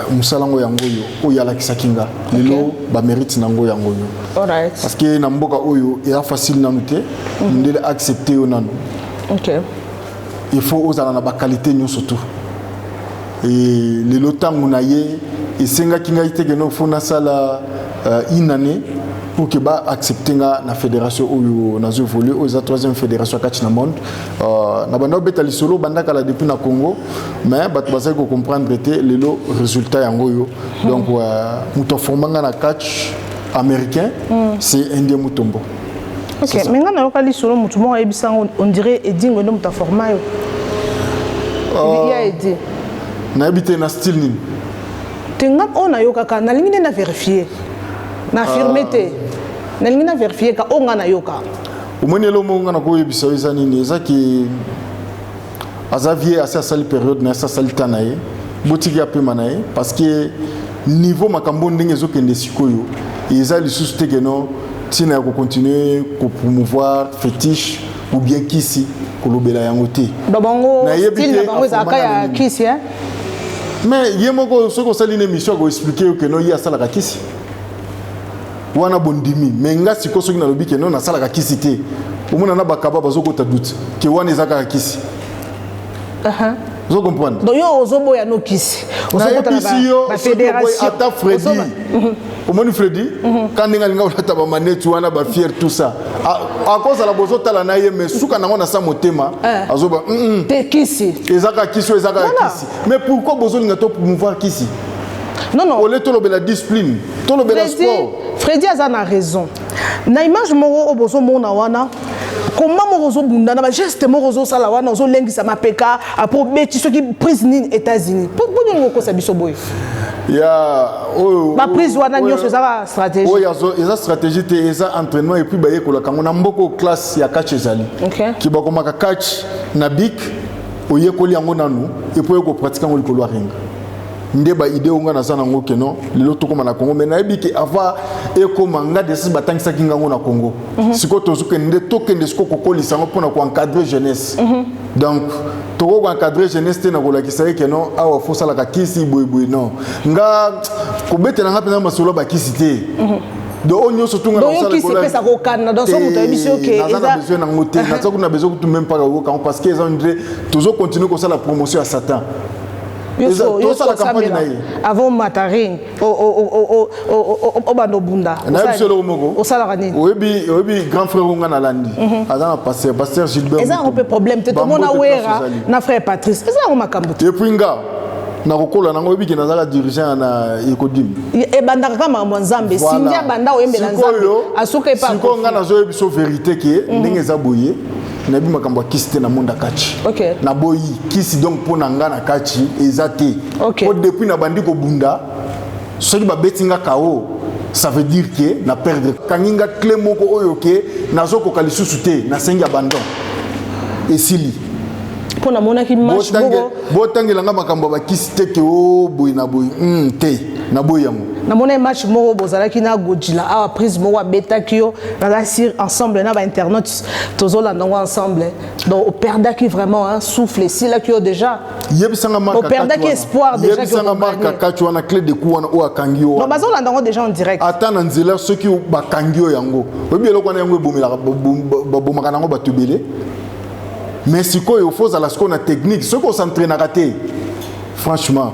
Moussalango Yangoyo, Oyala Kisakinga. Lelo, ba mérite Nango Yangoyo. Alright. Parce que Namboka Oyo est facile à noter. Nous devons accepter. OK. Il faut oser la qualité surtout. Et les lotam munaye et senga kinga ite que nous fona sala une année pour que ba accepter na fédération où na évolué aux troisième fédération catch na monde na banda betali solo banda kala depuis na Congo mais ba bazai ko comprendre était le résultat yango yo donc muto formanga na catch américain c'est Indien Mutombo. OK, mais ngana lokali solo mutu mo ebisa on dirait edingo ndo muta forma yo. Il y a aidé. Na habité na style nini? Tenga on a yoka na lingi na vérifier. Na affirmer te. Na lingi na vérifier ka on na yoka. Omoni lo mo ngana ko ebisa eza nini eza ki Azavier à sa seule période na sa seule tanaye. Botiki apema naye parce que niveau makambo ndenge ezokende sikoyo eza lisusu te que non tina ya continuer ko promouvoir fétiche ou bien kisi kolobela yango te bango style na bango ezaka ya kisi hein mais yemoko soko sali une émission ko expliquer que non ya sala ka kisi wana bondimi mais nga siko soki na lobi que non na sala ka kisi te omona na bakaba bazoko ta doute que wana ezaka ka kisi vous comprenez? Donc, yo ozobo ya no kisi. La fédération. Ata Freddy. Au moins Freddy, quand on a l'ingénieur ba manette wana ba fier tout ça. À cause de la bozo tala na ye mais souka na ngona sa motema. Azoba. Te kisi. Ezaka kisi ezaka kisi. Mais pourquoi bozo linga to promouvoir kisi? Non non. Ole to lobela discipline, to lobela sport. Freddy a raison. Na image moko obozo mona wana. Comment Morozo Bundana, bah geste Morozo Salawana, Ozo Lengi Samapeka, après Betty, ceux qui prise aux États-Unis. Pour nous, quoi ça bisoboy. Il y a ma prise wana nyo c'est ça stratégie. Oui, il y a stratégie, il y a entraînement et puis bah y a on a beaucoup de classes il y a catch ezali. Qui va comme catch nabik, oye koli yango nanu et puis on pratique en le ring. Ndeba idée on a ça nango que non le to comme na Congo mais na bi que avant et comme nga de ces batang ça kinga na Congo siko to zuke nde to kende siko kokoli sango pona ko encadrer jeunesse donc to ko encadrer jeunesse te na ko la ki sai que non awa fo sala ka kisi boy non nga ko betela nga pena masolo ba kisi te de onyo surtout nga na sala ko la ça ko kana dans son moto émission que ça besoin na ngote na ça ko na besoin tout même pas ko parce que ils ont toujours continuer comme ça la promotion à Satan. Avant Mataring, au Banobunda. Au Salarani. Oui, grand frère Ongana Landi. Adam pasteur Gilbert. Est-ce un peu problème? Tout le monde a ouéra, na frère Patrice. Est-ce un macambo? Et puis nga. Na kokola na ngobi kina zala dirigeant na Ecodim. E banda kama mwanzambe sindia banda oyembela nzambe asuka epa. Siko nga na zo biso vérité ke ndenge za boye. Na bi makambo kiste na monde kachi. OK. Na boyi kisi donc pona nga na kachi ezate. OK. Depuis na bandi ko bunda soki ba betinga KO ça veut dire que na perdre kaninga clé moko oyo ke nazo ko kalisusu te na sengi abandon. Esili. Pour na mona ki match boko botangela nga makambo ba kiste ke o boy na boy te na boy yango na mona match moko bozala ki na godila a prise moko beta kio na la sir ensemble na ba internet tozola ndongo ensemble donc au perda qui vraiment un souffle si là kio déjà yebisanga marque au perda qui espoir déjà que yebisanga marque kachu wana clé de coup wana o akangio non bazola ndongo déjà en direct ata na nzela ceux qui ba kangio yango obi eloko na yango ebomela bomaka nango batubele. Mais si il faut à la seconde technique, ce qu'on s'entraîne à rater, franchement,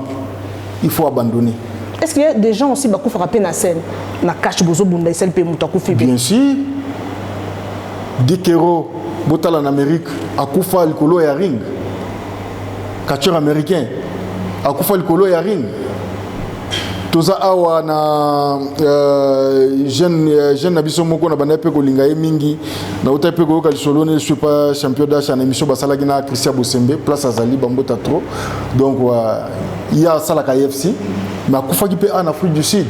il faut abandonner. Est-ce qu'il y a des gens aussi qui frappent la scène, na cache bozo bunda isel pe mutaku fi bien sûr. Dikero botal en Amérique, akufa likolo ya ring. Catcheur américain, akufa likolo ya ring. Toza awa na jeune nabiso moko na bana pe ko linga mingi na uta pe ko kalisolo ne je suis pas champion d'achat na émission basala gina Christian Bosembe place azali bambota trop donc il y a sala ka FC mais akufa ki pe en Afrique du Sud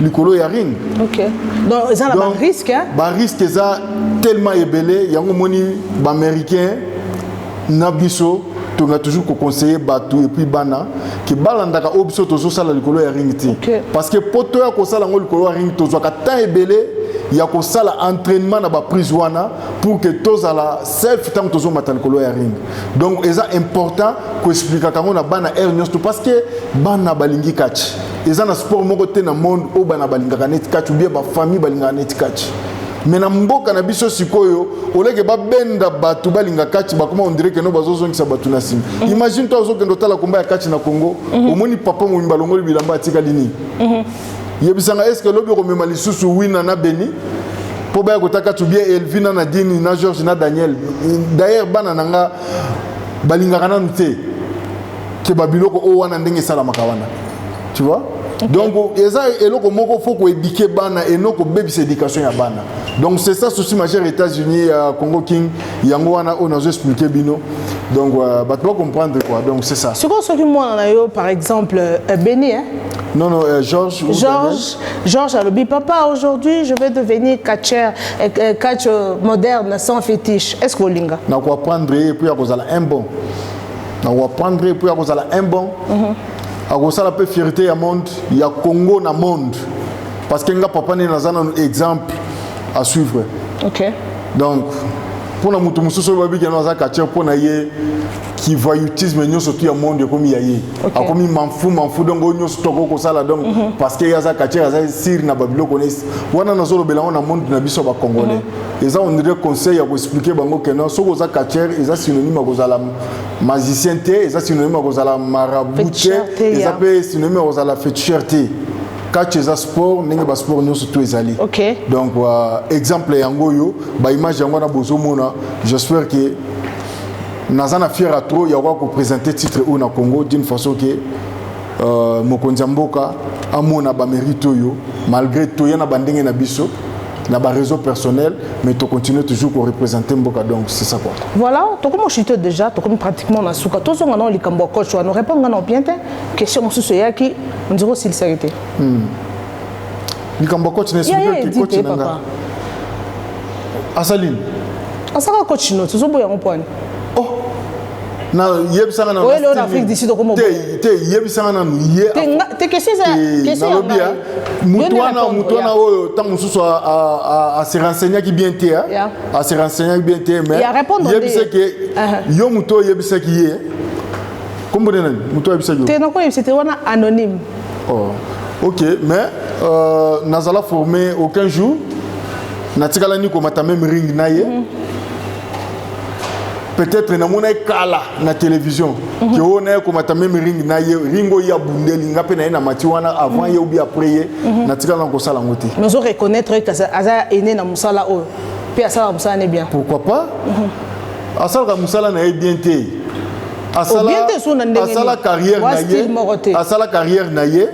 likolo ya ring. OK donc ça la risque hein ba risque ça tellement ébélé yango moni ba américain nabiso on a toujours conseillé Batou et puis Bana que balandaka obiso tozo sala likolo ya ring ti parce que poto ya ko sala ngol likolo ya ring tozo ka temps ebele ya ko sala entraînement na ba prise wana pour que toza la self temps tozo mata likolo ya ring donc c'est important ko expliquer kango na bana ernesto parce que bana balingi catch eza na sport moko te na monde o bana balingaka net catch ou bien ba famille balingaka net catch. Mais na mboka na biso sikoyo oleke ba benda batu balinga catch ba comment on dirait que no bazozo ngisa batu na sim. Imagine toi ozo kendo tala komba ya catch na Congo omoni papa mo mbalongoli bilamba atika lini. Yebisanga est-ce que lobi ko mema lisusu wina na Beni pour ba ko taka tu bien Elvina na Dini na George na Daniel. D'ailleurs bana nanga balinga kana nte ke babiloko o wana ndenge sala makawana. Tu vois? Okay. Donc eza eloko moko faut ko éduquer bana et non ko bebis éducation ya bana. Donc c'est ça souci majeur États-Unis Congo King yango wana on a expliqué bino. Donc bah tu vas comprendre quoi. Donc c'est ça. Ce qu'on s'occupe moi par exemple Béni hein. Non George a le papa aujourd'hui je vais devenir catcheur moderne sans fétiche. Est-ce que linga? Na ko apprendre et puis à cause un bon. Na ko apprendre et puis à cause un bon. A cause la peu fierté à monde, il y a Congo na monde. Parce que nga papa ne nazana un exemple à suivre. OK. Donc pour na mutu mususu babi ke naza catcheur pour na ye qui voyoutisme nyo surtout ya monde comme yaye. A comme m'en fou donc nyo stoko ko sala donc parce que yaza catcheur yaza sir na babilo connaissent. Wana na zolo belango na monde na biso ba congolais. Et ça on dirait conseil à vous expliquer bango que non so ko za catcheur et ça synonyme ko za la magicien té et ça synonyme ko za la marabout et ça peut synonyme ko za la fétichité. Catch eza sport ndenge ba sport nyo surtout ezali. OK. Donc exemple yango yo ba image yango na bozo mona j'espère que nazana fier à trop yawa ko présenter titre au na Congo d'une façon que mokonzi mboka amona ba mérite yo malgré tout yana bandenge na biso na ba réseau personnel mais tu continues toujours pour représenter mboka donc c'est ça quoi. Voilà, to comme chuté déjà, to comme pratiquement na souka to zonga na likambo coach wa no répondre na bien te question mususu yaki on dirait sincérité. Likambo coach ne explique que coach nanga. Asaline. Asaka coach no to zo boya ngopone. Oh. Na yebisanga na oui en Afrique d'ici donc comment te yebisanga na ye te question mutuana oyo tant mususu a se renseigner qui bien te a se renseigner bien te mais yebisa que yo muto yebisa ki ye kombo nena muto yebisa yo te na ko c'était wana anonyme. Oh OK mais nazala formé aucun jour na tikala ni ko mata même ring na ye. Peut-être na mona kala na télévision que on est comme ta même ring na ringo ya bundeli ngape na na matiwana avant ye ou bien après na tikala ko sala ngoti mais on reconnaître que aza ene na musala o puis asala musala ne bien pourquoi pas asala musala na bien té asala carrière na ye asala carrière na ye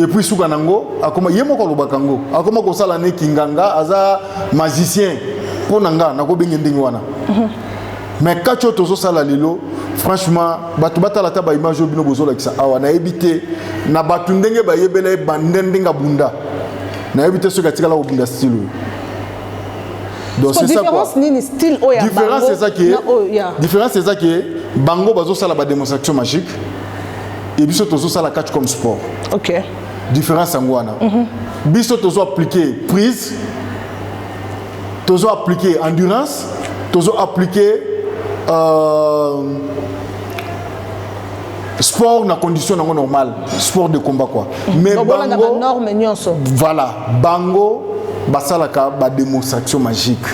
et puis suka nango akoma ye moko lobakango akoma ko sala ne kinganga aza magicien pour nanga na ko bengi ndingi wana. Mais quand tu as sala lilo franchement batu batala ta ba image bino bozo la kisa awa na ebité na batu ndenge ba yebele bandendinga bunda na ebité ce katika la bunda style. Donc c'est ça quoi. Différence c'est ça qui est différence c'est ça qui est bango bazo sala ba démonstration magique et biso tozo sala catch comme sport. OK. Différence ngwana. Biso tozo appliquer prise tozo appliquer endurance tozo appliquer sport na condition normale sport de combat quoi mais bango norme nyonso voilà bango basalaka ba démonstration magique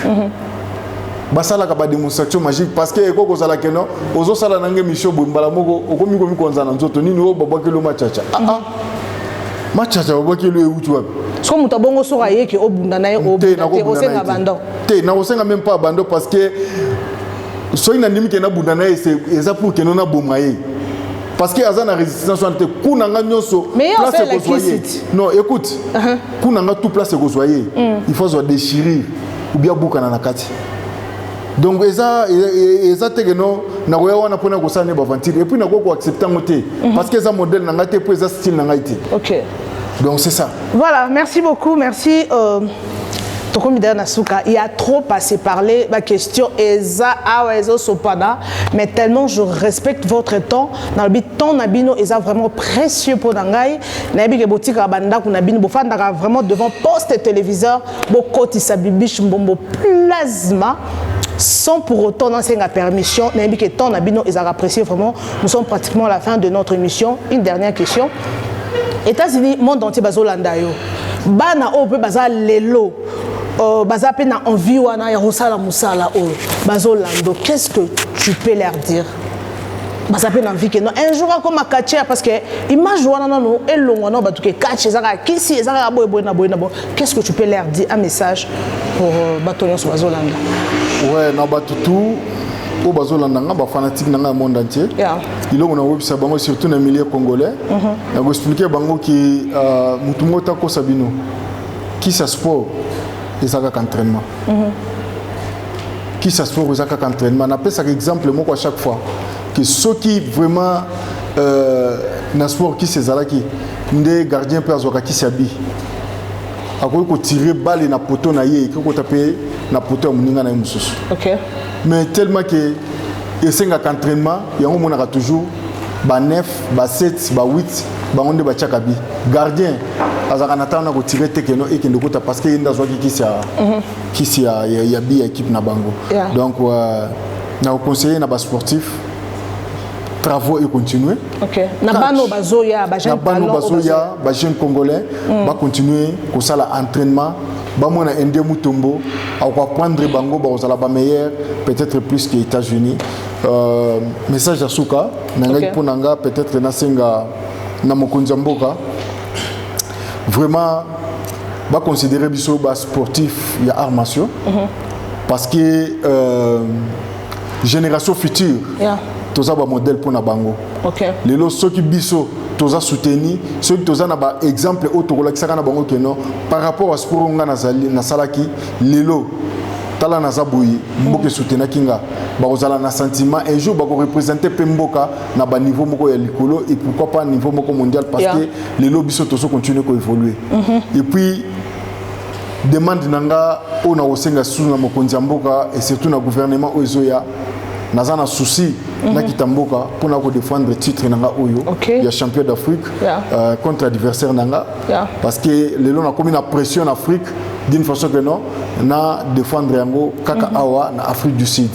basalaka ba démonstration magique parce que eko zala keno ozo sala nange misho bombala moko okomi komi konza na nzoto nini o babakelo machacha machacha babakelo e utu wapi so muta bongo so ayeke obunda na ye obunda te osenga bando te na osenga même pas bando parce que so ina ndimi ke na bunda na ye c'est exact pour que non na bomaye parce que azana résistance ante kunanga nyonso place ko soyer non écoute kunanga tout place ko soyer il faut se déchirer ou bien bukana na kati donc eza tegeno na koya wana pona ko sane ba ventile et puis na ko accepter ngote parce que eza modèle nanga te pour eza style nanga ite. OK. Donc c'est ça. Voilà, merci beaucoup, merci. Il y a trop passé parler ma question mais tellement je respecte votre temps dans le temps nabino est vraiment précieux pour nangai nabi ke botika banda ku nabino bofanda vraiment devant poste téléviseur bokoti sa bibiche mbombo plasma sans pour autant dans la permission nabi ke temps nabino est apprécié vraiment. Nous sommes pratiquement à la fin de notre émission. Une dernière question. États-Unis monde entier bazolanda yo bana o pe baza lelo baza pe na envie wana ya rosala musala o bazolando qu'est-ce que tu peux leur dire? bah ça peut dans vie que non un jour comme à catcher parce que image wana non et long non bah tout que catcher ça qui si ça boy qu'est-ce que tu peux leur dire un message pour bâtonnier sur Bazolanda ouais na batutu au Bazolanda ba fanatique dans le monde entier il on a website bango surtout dans le milieu congolais na go expliquer bango qui mutu mota ko sabino qui ça sport et ça entraînement qui ça sport et ça entraînement na pesa exemple moi à chaque fois que ceux qui vraiment na sport qui c'est là qui des gardiens peut avoir qui s'habille à quoi ko tirer balle na poteau na yé ko taper na poteau muninga na mususu OK mais tellement que et c'est un entraînement il y a un moment toujours ba 9 ba 7 ba 8 ba onde ba chakabi gardien azaka natana ko tirer tekeno et kende kota parce que inda zo qui c'est ya bi équipe na bango donc na conseiller na ba sportif travaux et continuer. OK. Nabano bazoya, ba jeune congolais, va continuer comme ça l'entraînement, ba mona ende mutombo, à prendre bango ba ozala ba meilleur, peut-être plus que États-Unis. Message à Souka, nanga ponanga peut-être na senga na mokonzi mboka. Vraiment va considérer biso ba sportif ya arts martiaux parce que génération future. Toza ba modèle pour na bango. OK. Lelo ceux qui biso toza soutenir, ceux qui toza na ba exemple autorola qui saka na bango que non par rapport à sport nga na salaki lelo tala na zabuyi mboke soutenir kinga ba ozala na sentiment un jour ba ko représenter pemboka na ba niveau moko ya likolo et pourquoi pas niveau moko mondial parce que lelo biso tozo continuer ko évoluer. Et puis demande nanga ona osenga sous na mokonzi mboka et surtout na gouvernement ozoya nazana souci na kitamboka pour défendre le titre nanga oyo il y a champion d'Afrique contre adversaire nanga parce que les gens ont commis la pression en Afrique d'une façon que non na défendre yango kaka awa na Afrique du Sud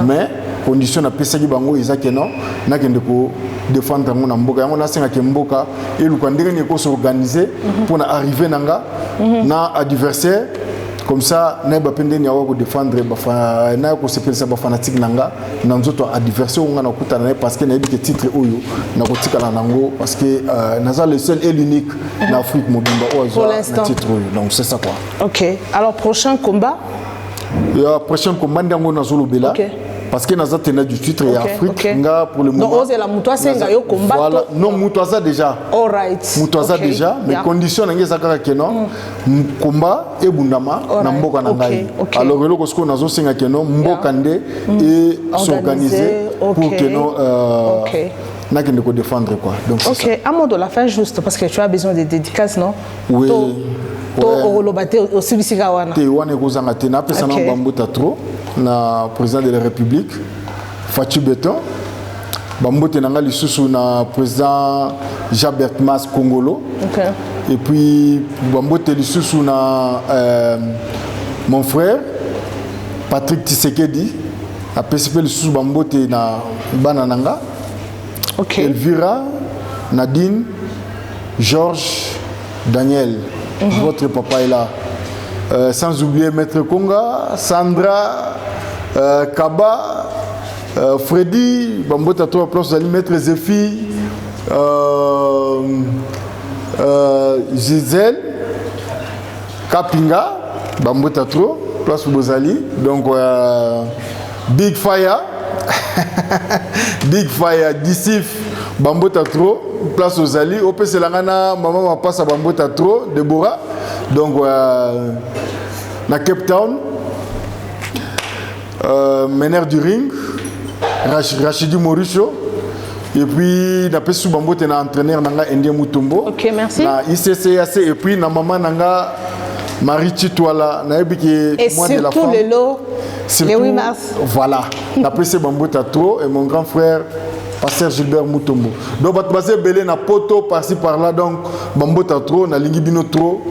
mais condition na pesa ki bango ezake non na kende ko défendre yango na mboka yango na senga ke mboka et le kandenge ne ko s'organiser pour na arriver nanga na adversaire comme ça na ba pende ni awa ko défendre ba na ko sepelisa ba fanatique nanga na nzoto adversaire on na kuta na parce que na bi ke titre oyo na ko tikala nango parce que naza le seul et l'unique na Afrique mobimba oyo na titre oyo donc c'est ça quoi. OK. Alors prochain combat prochain combat ndango na zolobela parce que naza tena du titre et Afrique nga pour le moment. Donc ose la mutoa senga yo combat. Voilà, non mutoa déjà. All right. Mutoa déjà mais condition nanga zakaka que non combat et bundama na mboka na ngai. Alors le ko sko nazo senga que non mboka nde et s'organiser pour que non n'a qu'à nous défendre quoi. Donc OK, un mot de la fin juste parce que tu as besoin de dédicaces non? Oui. To orolobate aussi bisika wana. Te wana ko zanga te na pesa na bambuta trop na président de la République Fatou Beton bambote nanga lisusu na président Jabert Mas Congolo. OK. Et puis bambote lisusu na mon frère Patrick Tshisekedi a participé lisusu bambote na banananga. OK. Elvira, Nadine, Georges, Daniel, votre papa est là. Sans oublier Maître Konga, Sandra, Kaba, Freddy, Bambota 3 place d'aller Maître Zéphie, Gisèle, Kapinga, Bambota 3 place Bozali. Donc Big Fire. Big Fire, Dissif, Bambota trop, place aux alliés. Au PC Langana, maman passe à Bambota trop, Deborah. Donc, na Cape Town, Mener du Ring, Rachidi Mauricio. Et puis, na Pessu Bambota na entraîneur Nanga Indien Mutombo. OK, merci. Na ICCAC, et puis na maman Nanga Marie Chitwala, na Ebiki, moi de la femme. Et surtout le lot. Surtout, le 8 mars. Voilà. D'après c'est Bambota Tro et mon grand frère, Pasteur Gilbert Mutombo. Donc, je vais belé na poto par-ci par-là. Donc, Bambota Tro, na Lingibino Tro.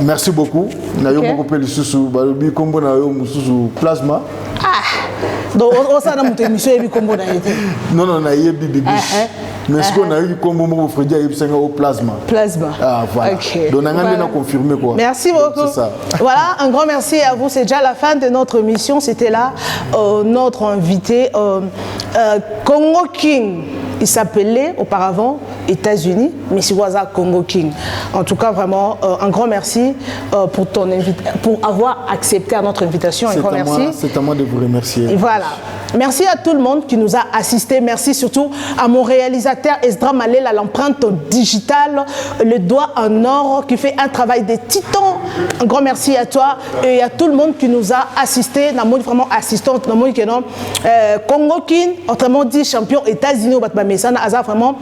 Merci beaucoup. Na yo beaucoup plus sous Balobi Kombo na yo sous plasma. Ah. Donc, on s'en a monté monsieur Ebi Kombo na été. Non non na yebi bibi. Mais ce qu'on a eu Kombo mo Fredi Ebi senga au plasma. Plasma. Ah voilà. Okay. Donc on a confirmé quoi. Merci beaucoup. C'est ça. Voilà, un grand merci à vous. C'est déjà la fin de notre émission. C'était là notre invité Congo King, il s'appelait auparavant États-Unis, mais c'est Waza Congo King. En tout cas, vraiment, un grand merci pour avoir accepté notre invitation. Un grand merci. C'est à moi de vous remercier. Et voilà. Merci à tout le monde qui nous a assistés. Merci surtout à mon réalisateur Esdra Malel à l'empreinte digitale, le doigt en or, qui fait un travail de titan. Un grand merci à toi et à tout le monde qui nous a assistés. Nous vraiment assistante. Nous Congo King, autrement dit champion États-Unis, vraiment.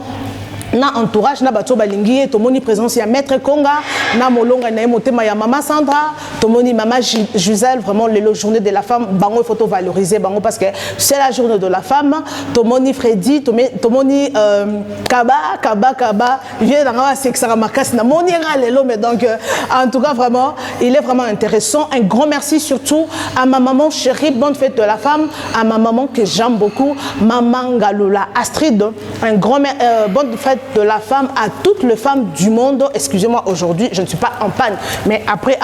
Na entourage na bato balingi tomoni présence ya maître Konga na molonga na motema ya mama Sandra tomoni mama Gisèle vraiment le journée de la femme bango il faut valoriser bango parce que c'est la journée de la femme tomoni Freddy tomoni Kaba vient dans sexa makasi na moni lelo mais donc en tout cas vraiment il est vraiment intéressant. Un grand merci surtout à ma maman chérie, bonne fête de la femme, à ma maman que j'aime beaucoup, maman Galula Astrid, un grand bonne fête de la femme à toutes les femmes du monde. Excusez-moi, aujourd'hui, je ne suis pas en panne. Mais après,